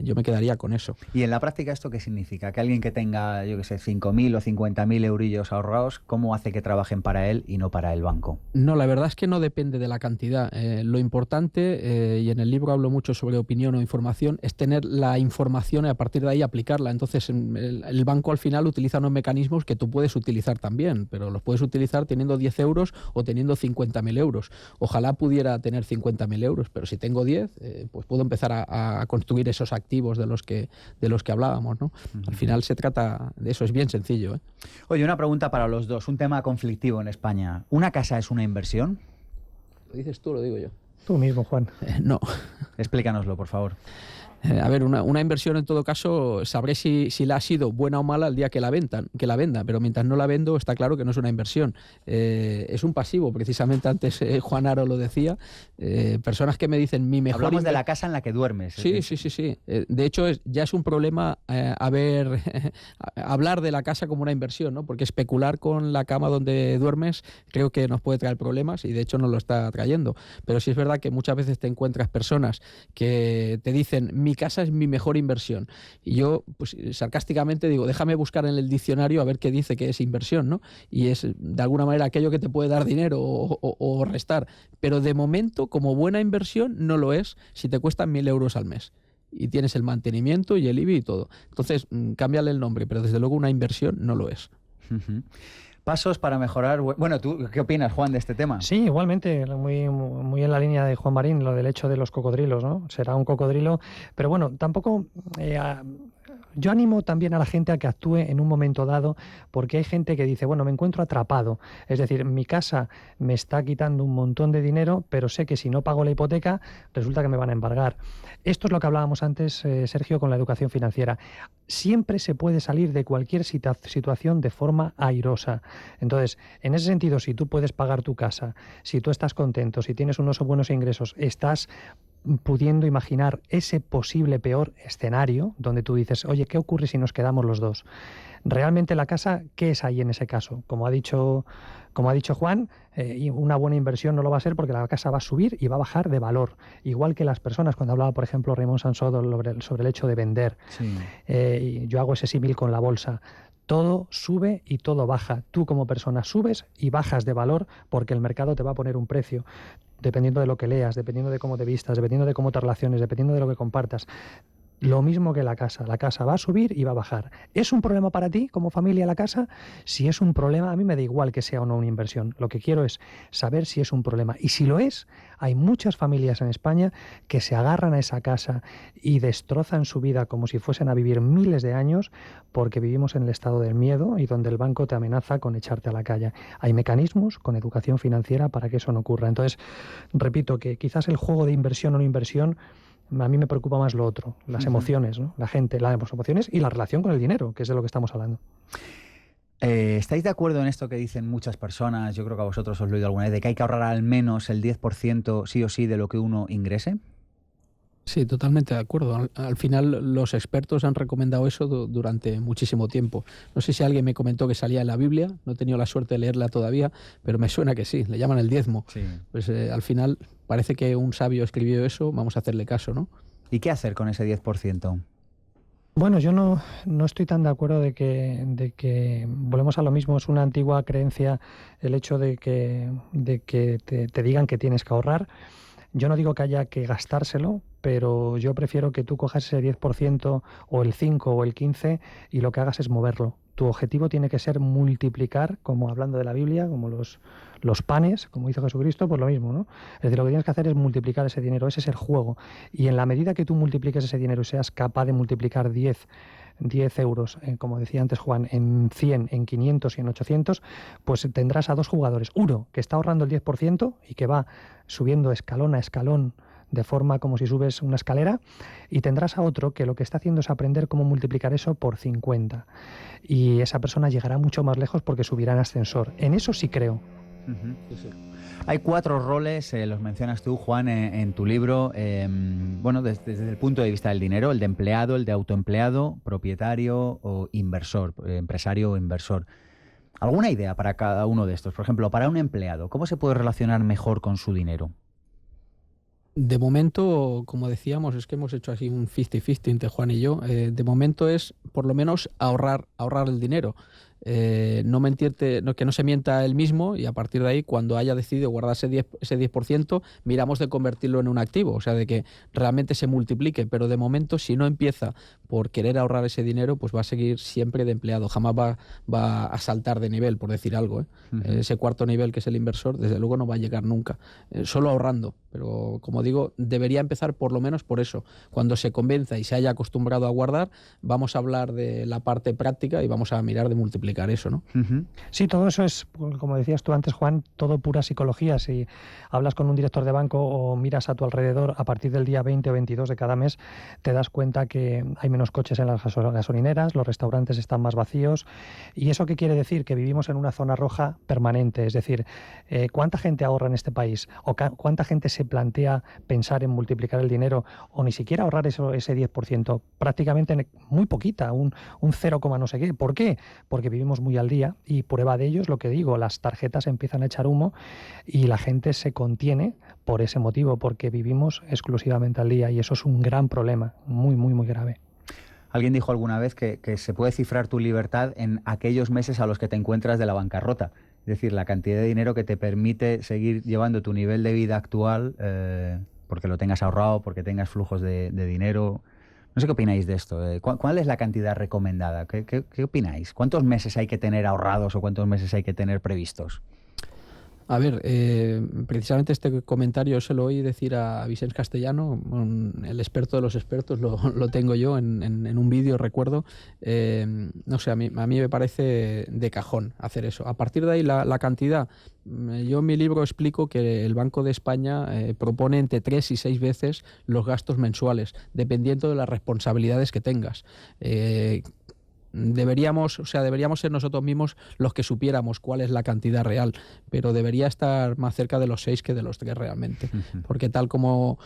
yo me quedaría con eso. ¿Y en la práctica esto qué significa? Que alguien que tenga, yo qué sé, 5.000 o 50.000 eurillos ahorrados, ¿cómo hace que trabajen para él y no para el banco? No, la verdad es que no depende de la cantidad. Lo importante, y en el libro hablo mucho sobre opinión o información, es tener la información y a partir de ahí aplicarla. Entonces el banco al final utiliza unos mecanismos que tú puedes utilizar también, pero los puedes utilizar teniendo 10 euros o teniendo 50.000 euros. Ojalá pudiera tener 50.000 euros, pero si tengo 10, pues puedo empezar a construir esos activos de los que hablábamos, ¿no? Al final se trata de eso, es bien sencillo, ¿eh? Oye, una pregunta para los dos, un tema conflictivo en España. ¿Una casa es una inversión? ¿Lo dices tú o lo digo yo? Tú mismo, Juan. No. Explícanoslo, por favor. A ver, una inversión en todo caso sabré si la ha sido buena o mala el día que la venda, pero mientras no la vendo está claro que no es una inversión. Es un pasivo, precisamente antes Juan Aro lo decía. Personas que me dicen mi mejor... Hablamos de la casa en la que duermes. Sí. De hecho ya es un problema hablar de la casa como una inversión, ¿no? Porque especular con la cama donde duermes creo que nos puede traer problemas y de hecho nos lo está trayendo. Pero sí es verdad que muchas veces te encuentras personas que te dicen mi casa es mi mejor inversión. Y yo, pues sarcásticamente digo, déjame buscar en el diccionario a ver qué dice que es inversión, ¿no? Y es, de alguna manera, aquello que te puede dar dinero o restar. Pero de momento, como buena inversión, no lo es si te cuestan 1.000 euros al mes. Y tienes el mantenimiento y el IBI y todo. Entonces, cámbiale el nombre, pero desde luego una inversión no lo es. Pasos para mejorar... Bueno, ¿tú qué opinas, Juan, de este tema? Sí, igualmente, muy en la línea de Juan Marín, lo del hecho de los cocodrilos, ¿no? Será un cocodrilo, pero bueno, tampoco... Yo animo también a la gente a que actúe en un momento dado, porque hay gente que dice, bueno, me encuentro atrapado, es decir, mi casa me está quitando un montón de dinero, pero sé que si no pago la hipoteca, resulta que me van a embargar. Esto es lo que hablábamos antes, Sergio, con la educación financiera. Siempre se puede salir de cualquier situación de forma airosa. Entonces, en ese sentido, si tú puedes pagar tu casa, si tú estás contento, si tienes unos buenos ingresos, estás pudiendo imaginar ese posible peor escenario donde tú dices, oye, ¿qué ocurre si nos quedamos los dos? Realmente la casa, ¿qué es ahí en ese caso? Como ha dicho Juan, una buena inversión no lo va a ser porque la casa va a subir y va a bajar de valor. Igual que las personas, cuando hablaba, por ejemplo, Raymond Sansó sobre el hecho de vender. Sí. Yo hago ese símil con la bolsa. Todo sube y todo baja. Tú como persona subes y bajas de valor porque el mercado te va a poner un precio. Dependiendo de lo que leas, dependiendo de cómo te vistas, dependiendo de cómo te relaciones, dependiendo de lo que compartas. Lo mismo que la casa va a subir y va a bajar. ¿Es un problema para ti como familia la casa? Si es un problema, a mí me da igual que sea o no una inversión. Lo que quiero es saber si es un problema. Y si lo es, hay muchas familias en España que se agarran a esa casa y destrozan su vida como si fuesen a vivir miles de años porque vivimos en el estado del miedo y donde el banco te amenaza con echarte a la calle. Hay mecanismos con educación financiera para que eso no ocurra. Entonces, repito que quizás el juego de inversión o no inversión, a mí me preocupa más lo otro, las emociones, ¿no? La gente, las emociones y la relación con el dinero, que es de lo que estamos hablando. ¿Estáis de acuerdo en esto que dicen muchas personas, yo creo que a vosotros os lo he oído alguna vez, de que hay que ahorrar al menos el 10% sí o sí de lo que uno ingrese? Sí, totalmente de acuerdo. Al final los expertos han recomendado eso durante muchísimo tiempo. No sé si alguien me comentó que salía en la Biblia, no he tenido la suerte de leerla todavía, pero me suena que sí, le llaman el diezmo. Sí. Pues al final parece que un sabio escribió eso, vamos a hacerle caso, ¿no? ¿Y qué hacer con ese 10%? Bueno, yo no estoy tan de acuerdo de que volvemos a lo mismo. Es una antigua creencia el hecho de que te digan que tienes que ahorrar. Yo no digo que haya que gastárselo, pero yo prefiero que tú cojas ese 10% o el 5 o el 15 y lo que hagas es moverlo. Tu objetivo tiene que ser multiplicar, como hablando de la Biblia, como los panes, como hizo Jesucristo, pues lo mismo, ¿no? Es decir, lo que tienes que hacer es multiplicar ese dinero, ese es el juego. Y en la medida que tú multipliques ese dinero y seas capaz de multiplicar 10 euros, como decía antes Juan, en 100, en 500 y en 800, pues tendrás a dos jugadores. Uno que está ahorrando el 10% y que va subiendo escalón a escalón de forma como si subes una escalera, y tendrás a otro que lo que está haciendo es aprender cómo multiplicar eso por 50. Y esa persona llegará mucho más lejos porque subirá en ascensor. En eso sí creo. Hay 4 roles, los mencionas tú, Juan, en tu libro, bueno, desde el punto de vista del dinero: el de empleado, el de autoempleado, propietario o inversor, empresario o inversor. ¿Alguna idea para cada uno de estos? Por ejemplo, para un empleado, ¿cómo se puede relacionar mejor con su dinero? De momento, como decíamos, es que hemos hecho así un 50-50 entre Juan y yo. De momento es, por lo menos, ahorrar el dinero. No mentirte, que no se mienta él mismo, y a partir de ahí, cuando haya decidido guardar ese 10%, miramos de convertirlo en un activo, o sea, de que realmente se multiplique. Pero de momento, si no empieza por querer ahorrar ese dinero, pues va a seguir siempre de empleado, jamás va a saltar de nivel, por decir algo. Ese cuarto nivel, que es el inversor, desde luego no va a llegar nunca, solo ahorrando. Pero, como digo, debería empezar por lo menos por eso. Cuando se convenza y se haya acostumbrado a guardar, vamos a hablar de la parte práctica y vamos a mirar de multiplicar eso, ¿no? Sí, todo eso es, como decías tú antes, Juan, todo pura psicología. Si hablas con un director de banco o miras a tu alrededor, a partir del día 20 o 22 de cada mes, te das cuenta que hay menos coches en las gasolineras, los restaurantes están más vacíos. ¿Y eso qué quiere decir? Que vivimos en una zona roja permanente. Es decir, ¿cuánta gente ahorra en este país? ¿O cuánta gente se plantea pensar en multiplicar el dinero o ni siquiera ahorrar ese 10%? Prácticamente muy poquita, un 0, no sé qué. ¿Por qué? Porque vivimos muy al día, y prueba de ello es lo que digo: las tarjetas empiezan a echar humo y la gente se contiene por ese motivo, porque vivimos exclusivamente al día, y eso es un gran problema, muy, muy, muy grave. Alguien dijo alguna vez que se puede cifrar tu libertad en aquellos meses a los que te encuentras de la bancarrota. Es decir, la cantidad de dinero que te permite seguir llevando tu nivel de vida actual, porque lo tengas ahorrado, porque tengas flujos de dinero. No sé qué opináis de esto. ¿Cuál es la cantidad recomendada? ¿Qué opináis? ¿Cuántos meses hay que tener ahorrados o cuántos meses hay que tener previstos? A ver, precisamente este comentario se lo oí decir a Vicente Castellano, el experto de los expertos, lo tengo yo en un vídeo, recuerdo. No sé, a mí me parece de cajón hacer eso. A partir de ahí, la cantidad, yo en mi libro explico que el Banco de España propone entre 3 y 6 veces los gastos mensuales, dependiendo de las responsabilidades que tengas. Deberíamos ser nosotros mismos los que supiéramos cuál es la cantidad real, pero debería estar más cerca de los 6 que de los 3 realmente, porque tal como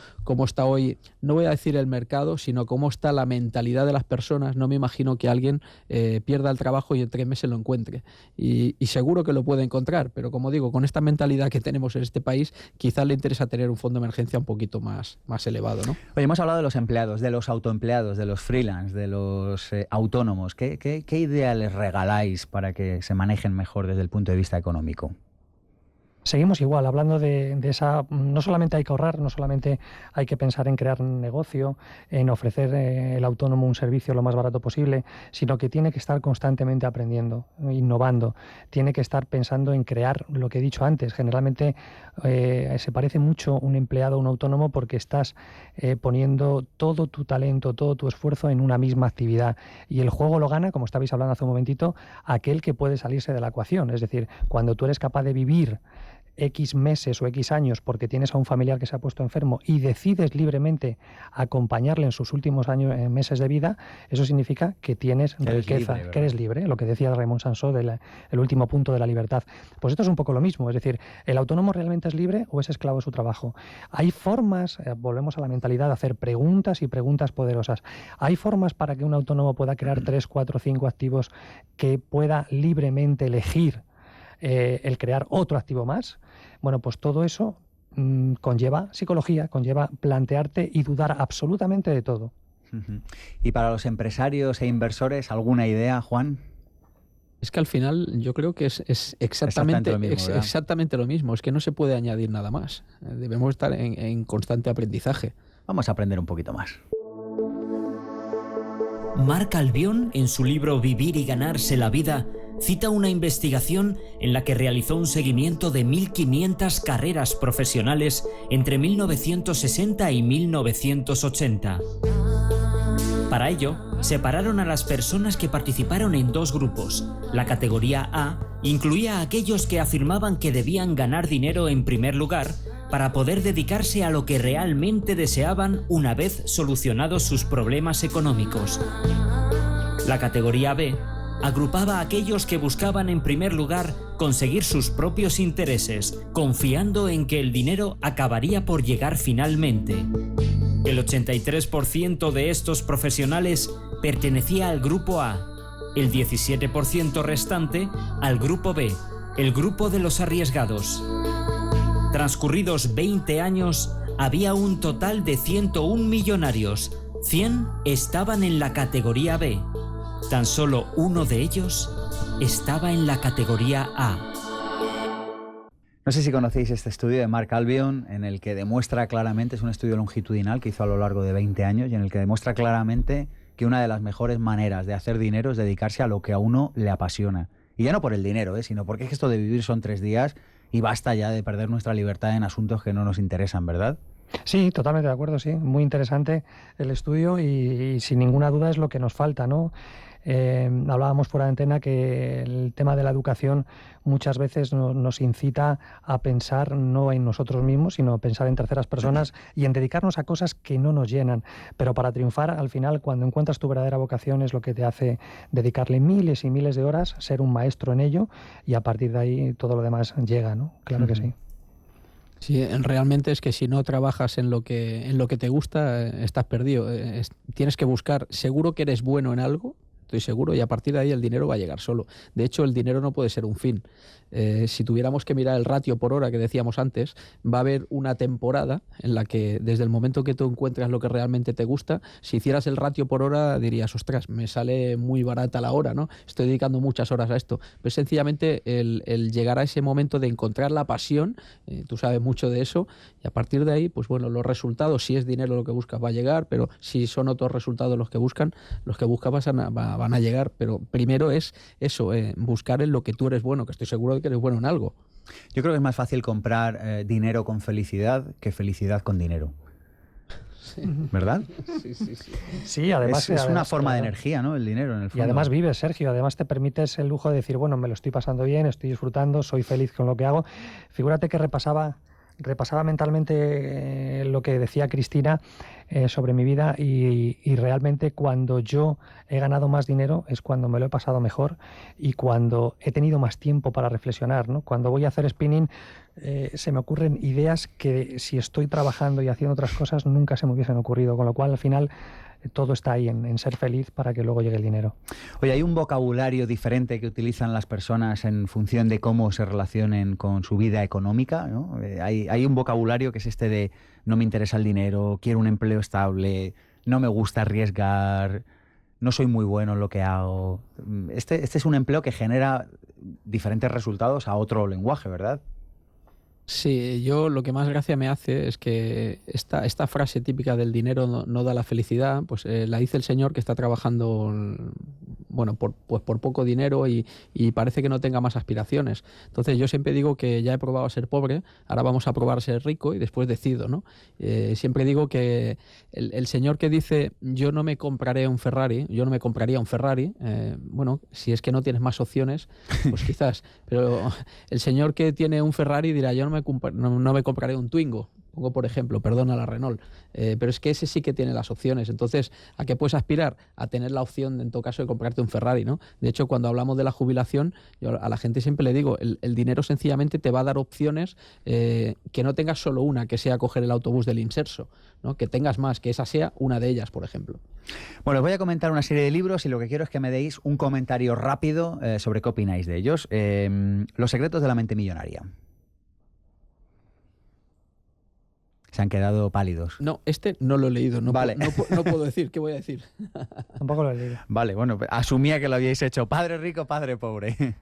está hoy, no voy a decir el mercado, sino cómo está la mentalidad de las personas, no me imagino que alguien pierda el trabajo y en 3 meses lo encuentre, y seguro que lo puede encontrar, pero como digo, con esta mentalidad que tenemos en este país, quizás le interesa tener un fondo de emergencia un poquito más elevado, ¿no? Oye, hemos hablado de los empleados, de los autoempleados, de los freelance, de los autónomos. ¿Qué idea les regaláis para que se manejen mejor desde el punto de vista económico? Seguimos igual, hablando de esa. No solamente hay que ahorrar, no solamente hay que pensar en crear un negocio, en ofrecer el autónomo un servicio lo más barato posible, sino que tiene que estar constantemente aprendiendo, innovando, tiene que estar pensando en crear lo que he dicho antes. Generalmente se parece mucho un empleado a un autónomo porque estás poniendo todo tu talento, todo tu esfuerzo en una misma actividad, y el juego lo gana, como estabais hablando hace un momentito, aquel que puede salirse de la ecuación. Es decir, cuando tú eres capaz de vivir X meses o X años porque tienes a un familiar que se ha puesto enfermo y decides libremente acompañarle en sus últimos meses de vida, eso significa que tienes riqueza, que eres libre, lo que decía Raymond Sansó del el último punto de la libertad. Pues esto es un poco lo mismo, es decir, ¿el autónomo realmente es libre o es esclavo de su trabajo? Hay formas, volvemos a la mentalidad, de hacer preguntas y preguntas poderosas. Hay formas para que un autónomo pueda crear 3, 4, 5 activos que pueda libremente elegir el crear otro activo más. Bueno, pues todo eso conlleva psicología, conlleva plantearte y dudar absolutamente de todo. ¿Y para los empresarios e inversores, alguna idea, Juan? Es que al final yo creo que es exactamente lo mismo. Es que no se puede añadir nada más. Debemos estar en constante aprendizaje. Vamos a aprender un poquito más. Marc Albion, en su libro Vivir y ganarse la vida, cita una investigación en la que realizó un seguimiento de 1.500 carreras profesionales entre 1960 y 1980. Para ello, separaron a las personas que participaron en dos grupos. La categoría A incluía a aquellos que afirmaban que debían ganar dinero en primer lugar para poder dedicarse a lo que realmente deseaban una vez solucionados sus problemas económicos. La categoría B agrupaba a aquellos que buscaban en primer lugar conseguir sus propios intereses, confiando en que el dinero acabaría por llegar finalmente. El 83% de estos profesionales pertenecía al grupo A, el 17% restante al grupo B, el grupo de los arriesgados. Transcurridos 20 años, había un total de 101 millonarios. 100 estaban en la categoría B. Tan solo uno de ellos estaba en la categoría A. No sé si conocéis este estudio de Marc Albion, en el que demuestra claramente, es un estudio longitudinal que hizo a lo largo de 20 años, y en el que demuestra claramente que una de las mejores maneras de hacer dinero es dedicarse a lo que a uno le apasiona. Y ya no por el dinero, sino porque es que esto de vivir son 3 días y basta ya de perder nuestra libertad en asuntos que no nos interesan, ¿verdad? Sí, totalmente de acuerdo, sí. Muy interesante el estudio y sin ninguna duda es lo que nos falta, ¿no? Hablábamos fuera de antena que el tema de la educación muchas veces nos incita a pensar no en nosotros mismos, sino a pensar en terceras personas y en dedicarnos a cosas que no nos llenan. Pero para triunfar, al final, cuando encuentras tu verdadera vocación, es lo que te hace dedicarle miles y miles de horas, ser un maestro en ello, y a partir de ahí todo lo demás llega, ¿no? Claro que sí. Sí, realmente es que si no trabajas en lo que te gusta, estás perdido. Tienes que buscar, seguro que eres bueno en algo, estoy seguro, y a partir de ahí el dinero va a llegar solo. De hecho, el dinero no puede ser un fin. Si tuviéramos que mirar el ratio por hora que decíamos antes, va a haber una temporada en la que desde el momento que tú encuentras lo que realmente te gusta, si hicieras el ratio por hora dirías, ostras, me sale muy barata la hora, ¿no? Estoy dedicando muchas horas a esto. Pues sencillamente el llegar a ese momento de encontrar la pasión, tú sabes mucho de eso, y a partir de ahí, pues bueno, los resultados, si es dinero lo que buscas va a llegar, pero si son otros resultados los que buscas van a llegar, pero primero es eso, buscar en lo que tú eres bueno, que estoy seguro de que eres bueno en algo. Yo creo que es más fácil comprar dinero con felicidad que felicidad con dinero. Sí. ¿Verdad? Sí. Sí, además es una forma de energía, ¿no? El dinero, en el fondo. Y además vives, Sergio, además te permites el lujo de decir, bueno, me lo estoy pasando bien, estoy disfrutando, soy feliz con lo que hago. Figúrate que repasaba mentalmente lo que decía Cristina sobre mi vida y realmente cuando yo he ganado más dinero es cuando me lo he pasado mejor y cuando he tenido más tiempo para reflexionar, ¿no? Cuando voy a hacer spinning se me ocurren ideas que si estoy trabajando y haciendo otras cosas nunca se me hubiesen ocurrido, con lo cual al final todo está ahí en ser feliz para que luego llegue el dinero. Oye, ¿hay un vocabulario diferente que utilizan las personas en función de cómo se relacionen con su vida económica, ¿no? Hay un vocabulario que es este de no me interesa el dinero, quiero un empleo estable, no me gusta arriesgar, no soy muy bueno en lo que hago. Este es un empleo que genera diferentes resultados a otro lenguaje, ¿verdad? Sí, yo lo que más gracia me hace es que esta frase típica del dinero no da la felicidad, pues la dice el señor que está trabajando, bueno, por poco dinero y parece que no tenga más aspiraciones. Entonces yo siempre digo que ya he probado a ser pobre, ahora vamos a probar a ser rico y después decido, ¿no? Siempre digo que el señor que dice yo no me compraré un Ferrari, yo no me compraría un Ferrari, bueno, si es que no tienes más opciones, pues quizás, pero el señor que tiene un Ferrari dirá yo no me compraré un Twingo, pongo por ejemplo, perdona la Renault, pero es que ese sí que tiene las opciones. Entonces, ¿a qué puedes aspirar? A tener la opción, en todo caso, de comprarte un Ferrari, ¿no? De hecho, cuando hablamos de la jubilación, yo a la gente siempre le digo, el dinero sencillamente te va a dar opciones que no tengas solo una, que sea coger el autobús del Inserso, ¿no? Que tengas más, que esa sea una de ellas, por ejemplo. Bueno, os voy a comentar una serie de libros y lo que quiero es que me deis un comentario rápido sobre qué opináis de ellos. Los secretos de la mente millonaria. Se han quedado pálidos. No, este no lo he leído, no, vale. no puedo decir, ¿qué voy a decir? Tampoco lo he leído. Vale, bueno, asumía que lo habíais hecho. Padre rico, padre pobre.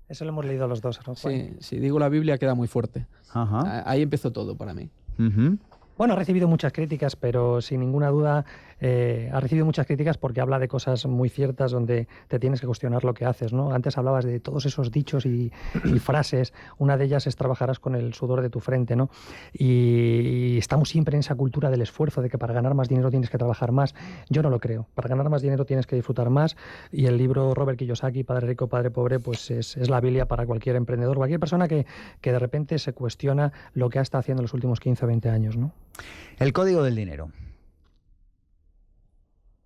Eso lo hemos leído los dos, ¿no? Sí, si digo la Biblia queda muy fuerte. Ajá. Ahí empezó todo para mí. Bueno, ha recibido muchas críticas, pero sin ninguna duda ha recibido muchas críticas porque habla de cosas muy ciertas donde te tienes que cuestionar lo que haces, ¿no? Antes hablabas de todos esos dichos y frases. Una de ellas es trabajarás con el sudor de tu frente, ¿no? Y estamos siempre en esa cultura del esfuerzo, de que para ganar más dinero tienes que trabajar más. Yo no lo creo. Para ganar más dinero tienes que disfrutar más, y el libro Robert Kiyosaki, Padre rico, Padre pobre, pues es la Biblia para cualquier emprendedor, cualquier persona que de repente se cuestiona lo que ha estado haciendo en los últimos 15 o 20 años, ¿no? El código del dinero.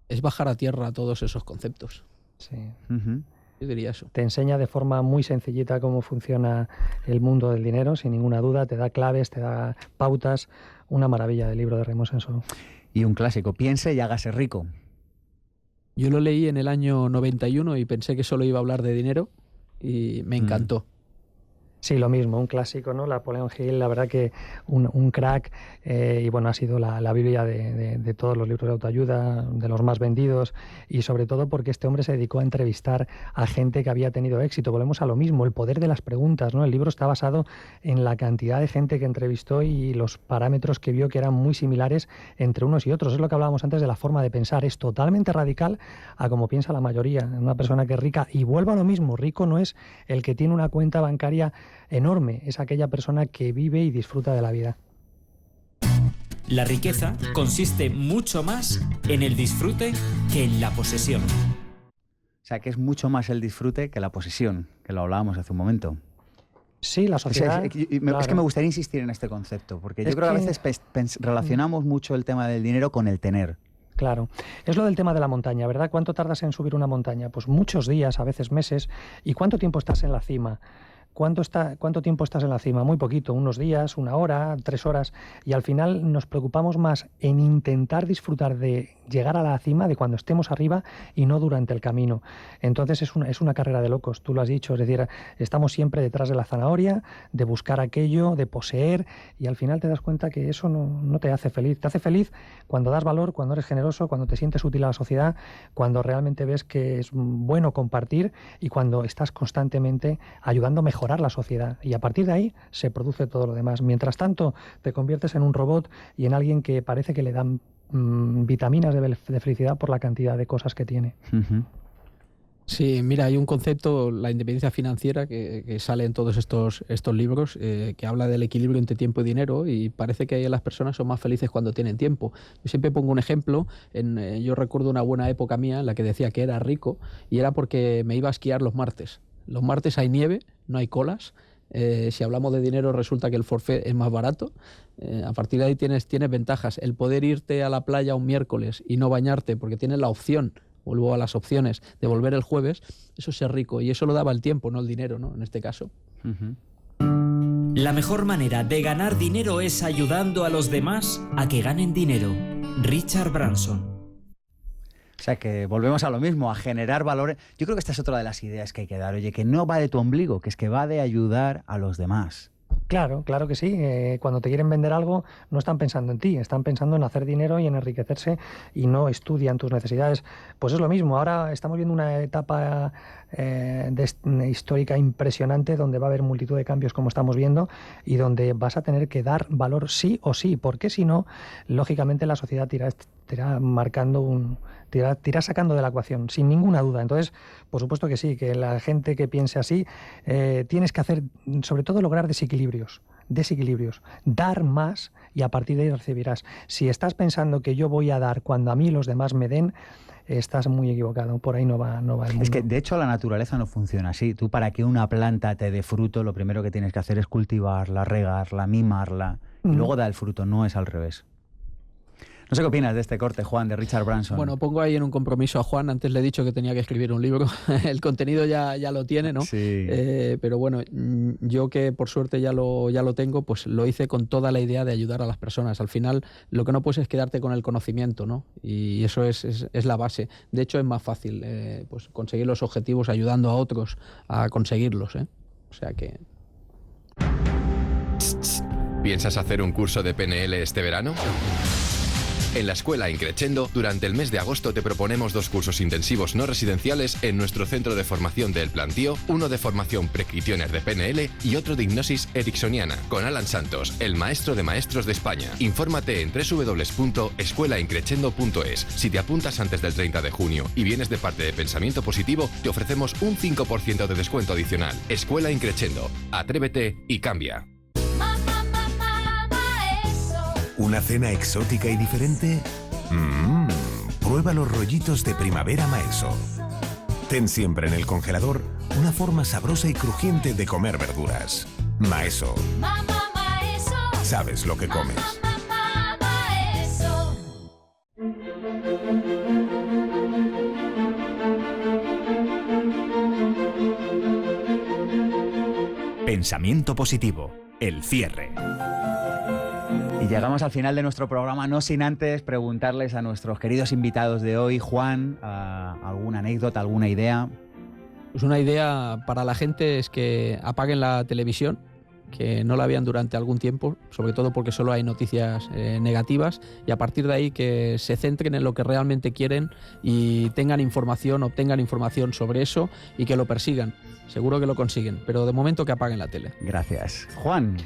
Es bajar a tierra todos esos conceptos. Sí. Yo diría eso. Te enseña de forma muy sencillita cómo funciona el mundo del dinero, sin ninguna duda. Te da claves, te da pautas. Una maravilla del libro de Raymond Senso. Y un clásico, piense y hágase rico. Yo lo leí en el año 91 y pensé que solo iba a hablar de dinero y me encantó. Sí, lo mismo, un clásico, ¿no? Napoleon Hill, la verdad que un crack, y bueno, ha sido la Biblia de todos los libros de autoayuda, de los más vendidos, y sobre todo porque este hombre se dedicó a entrevistar a gente que había tenido éxito. Volvemos a lo mismo, el poder de las preguntas, ¿no? El libro está basado en la cantidad de gente que entrevistó y los parámetros que vio que eran muy similares entre unos y otros. Es lo que hablábamos antes de la forma de pensar, es totalmente radical a como piensa la mayoría. Una persona que es rica, y vuelvo a lo mismo, rico no es el que tiene una cuenta bancaria enorme, es aquella persona que vive y disfruta de la vida. La riqueza consiste mucho más en el disfrute que en la posesión. O sea, que es mucho más el disfrute que la posesión, que lo hablábamos hace un momento. Sí, la sociedad... Es que me gustaría insistir en este concepto, porque yo creo que a veces relacionamos mucho el tema del dinero con el tener. Claro. Es lo del tema de la montaña, ¿verdad? ¿Cuánto tardas en subir una montaña? Pues muchos días, a veces meses. ¿Y cuánto tiempo estás en la cima? ¿Cuánto tiempo estás en la cima? Muy poquito, unos días, 1 hora, 3 horas. Y al final nos preocupamos más en intentar disfrutar de llegar a la cima, de cuando estemos arriba, y no durante el camino. Entonces es una carrera de locos, tú lo has dicho. Es decir, estamos siempre detrás de la zanahoria, de buscar aquello, de poseer, y al final te das cuenta que eso no te hace feliz. Te hace feliz cuando das valor, cuando eres generoso, cuando te sientes útil a la sociedad, cuando realmente ves que es bueno compartir y cuando estás constantemente ayudando a mejorar la sociedad, y a partir de ahí se produce todo lo demás. Mientras tanto, te conviertes en un robot y en alguien que parece que le dan vitaminas de felicidad por la cantidad de cosas que tiene. Sí, mira, hay un concepto, la independencia financiera, que sale en todos estos libros, que habla del equilibrio entre tiempo y dinero, y parece que las personas son más felices cuando tienen tiempo. Yo siempre pongo un ejemplo, yo recuerdo una buena época mía en la que decía que era rico, y era porque me iba a esquiar los martes. Los martes hay nieve, no hay colas. Si hablamos de dinero, resulta que el forfait es más barato. A partir de ahí tienes ventajas. El poder irte a la playa un miércoles y no bañarte porque tienes la opción, vuelvo a las opciones, de volver el jueves, eso es ser rico. Y eso lo daba el tiempo, no el dinero, ¿no? En este caso. La mejor manera de ganar dinero es ayudando a los demás a que ganen dinero. Richard Branson. O sea, que volvemos a lo mismo, a generar valor. Yo creo que esta es otra de las ideas que hay que dar. Oye, que no va de tu ombligo, que es que va de ayudar a los demás. Claro, claro que sí. Cuando te quieren vender algo, no están pensando en ti, están pensando en hacer dinero y en enriquecerse, y no estudian tus necesidades. Pues es lo mismo. Ahora estamos viendo una etapa histórica impresionante, donde va a haber multitud de cambios, como estamos viendo, y donde vas a tener que dar valor sí o sí, porque si no, lógicamente la sociedad te irá sacando de la ecuación, sin ninguna duda. Entonces, por supuesto que sí, que la gente que piense así, tienes que hacer, sobre todo, lograr desequilibrios, dar más, y a partir de ahí recibirás. Si estás pensando que yo voy a dar cuando a mí los demás me den, estás muy equivocado, por ahí no va el mundo. Es que de hecho la naturaleza no funciona así. Tú, para que una planta te dé fruto, lo primero que tienes que hacer es cultivarla, regarla, mimarla, y luego da el fruto, no es al revés. No sé qué opinas de este corte, Juan, de Richard Branson. Bueno, pongo ahí en un compromiso a Juan. Antes le he dicho que tenía que escribir un libro. El contenido ya lo tiene, ¿no? Sí. Pero bueno, yo, que por suerte ya lo tengo, pues lo hice con toda la idea de ayudar a las personas. Al final, lo que no puedes es quedarte con el conocimiento, ¿no? Y eso es la base. De hecho, es más fácil pues conseguir los objetivos ayudando a otros a conseguirlos, ¿eh? O sea que... ¿Piensas hacer un curso de PNL este verano? En la escuela Increchendo, durante el mes de agosto te proponemos 2 cursos intensivos no residenciales en nuestro centro de formación del Plantío, uno de formación pre-Questioner de PNL y otro de hipnosis ericksoniana, con Alan Santos, el maestro de maestros de España. Infórmate en www.escuelaincrechendo.es. Si te apuntas antes del 30 de junio y vienes de parte de Pensamiento Positivo, te ofrecemos un 5% de descuento adicional. Escuela Increchendo. Atrévete y cambia. ¿Una cena exótica y diferente? Prueba los rollitos de primavera Maeso. Ten siempre en el congelador una forma sabrosa y crujiente de comer verduras. Maeso. Sabes lo que comes. Pensamiento Positivo. El cierre. Y llegamos al final de nuestro programa, no sin antes preguntarles a nuestros queridos invitados de hoy. Juan, ¿alguna anécdota, alguna idea? Pues una idea para la gente es que apaguen la televisión, que no la vean durante algún tiempo, sobre todo porque solo hay noticias negativas, y a partir de ahí que se centren en lo que realmente quieren y obtengan información sobre eso y que lo persigan. Seguro que lo consiguen, pero de momento que apaguen la tele. Gracias. Juan.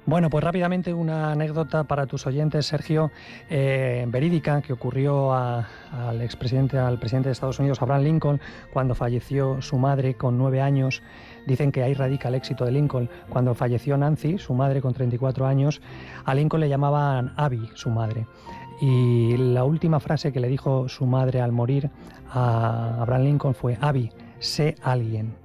Bueno, pues rápidamente una anécdota para tus oyentes, Sergio, verídica, que ocurrió al presidente de Estados Unidos, Abraham Lincoln, cuando falleció su madre con 9 años. Dicen que ahí radica el éxito de Lincoln. Cuando falleció Nancy, su madre con 34 años, a Lincoln le llamaban Abby, su madre. Y la última frase que le dijo su madre al morir a Abraham Lincoln fue: Abby, sé alguien.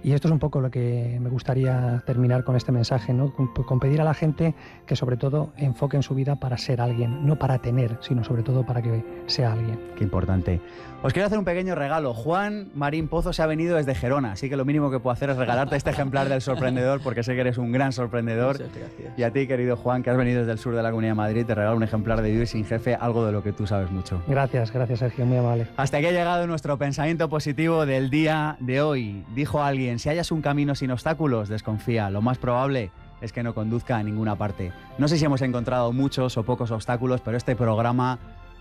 Y esto es un poco lo que me gustaría terminar con este mensaje, ¿no? Con pedir a la gente que sobre todo enfoquen su vida para ser alguien, no para tener, sino sobre todo para que sea alguien. Qué importante. Os quiero hacer un pequeño regalo. Juan Marín Pozo se ha venido desde Gerona, así que lo mínimo que puedo hacer es regalarte este ejemplar del sorprendedor, porque sé que eres un gran sorprendedor. Muchas gracias. Y a ti, querido Juan, que has venido desde el sur de la Comunidad de Madrid, te regalo un ejemplar de Vivir sin Jefe, algo de lo que tú sabes mucho. Gracias, Sergio, muy amable. Hasta aquí ha llegado nuestro pensamiento positivo del día de hoy. Dijo alguien: si hallas un camino sin obstáculos, desconfía. Lo más probable es que no conduzca a ninguna parte. No sé si hemos encontrado muchos o pocos obstáculos, pero este programa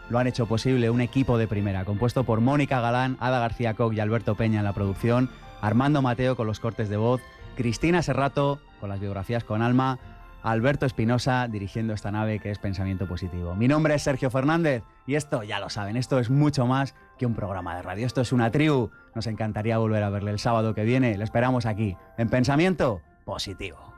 lo han hecho posible un equipo de primera, compuesto por Mónica Galán, Ada García Coc y Alberto Peña en la producción, Armando Mateo con los cortes de voz, Cristina Serrato con las biografías con alma, Alberto Espinosa dirigiendo esta nave que es Pensamiento Positivo. Mi nombre es Sergio Fernández y esto, ya lo saben, esto es mucho más que un programa de radio. Esto es una tribu. Nos encantaría volver a verle el sábado que viene. Le esperamos aquí, en Pensamiento Positivo.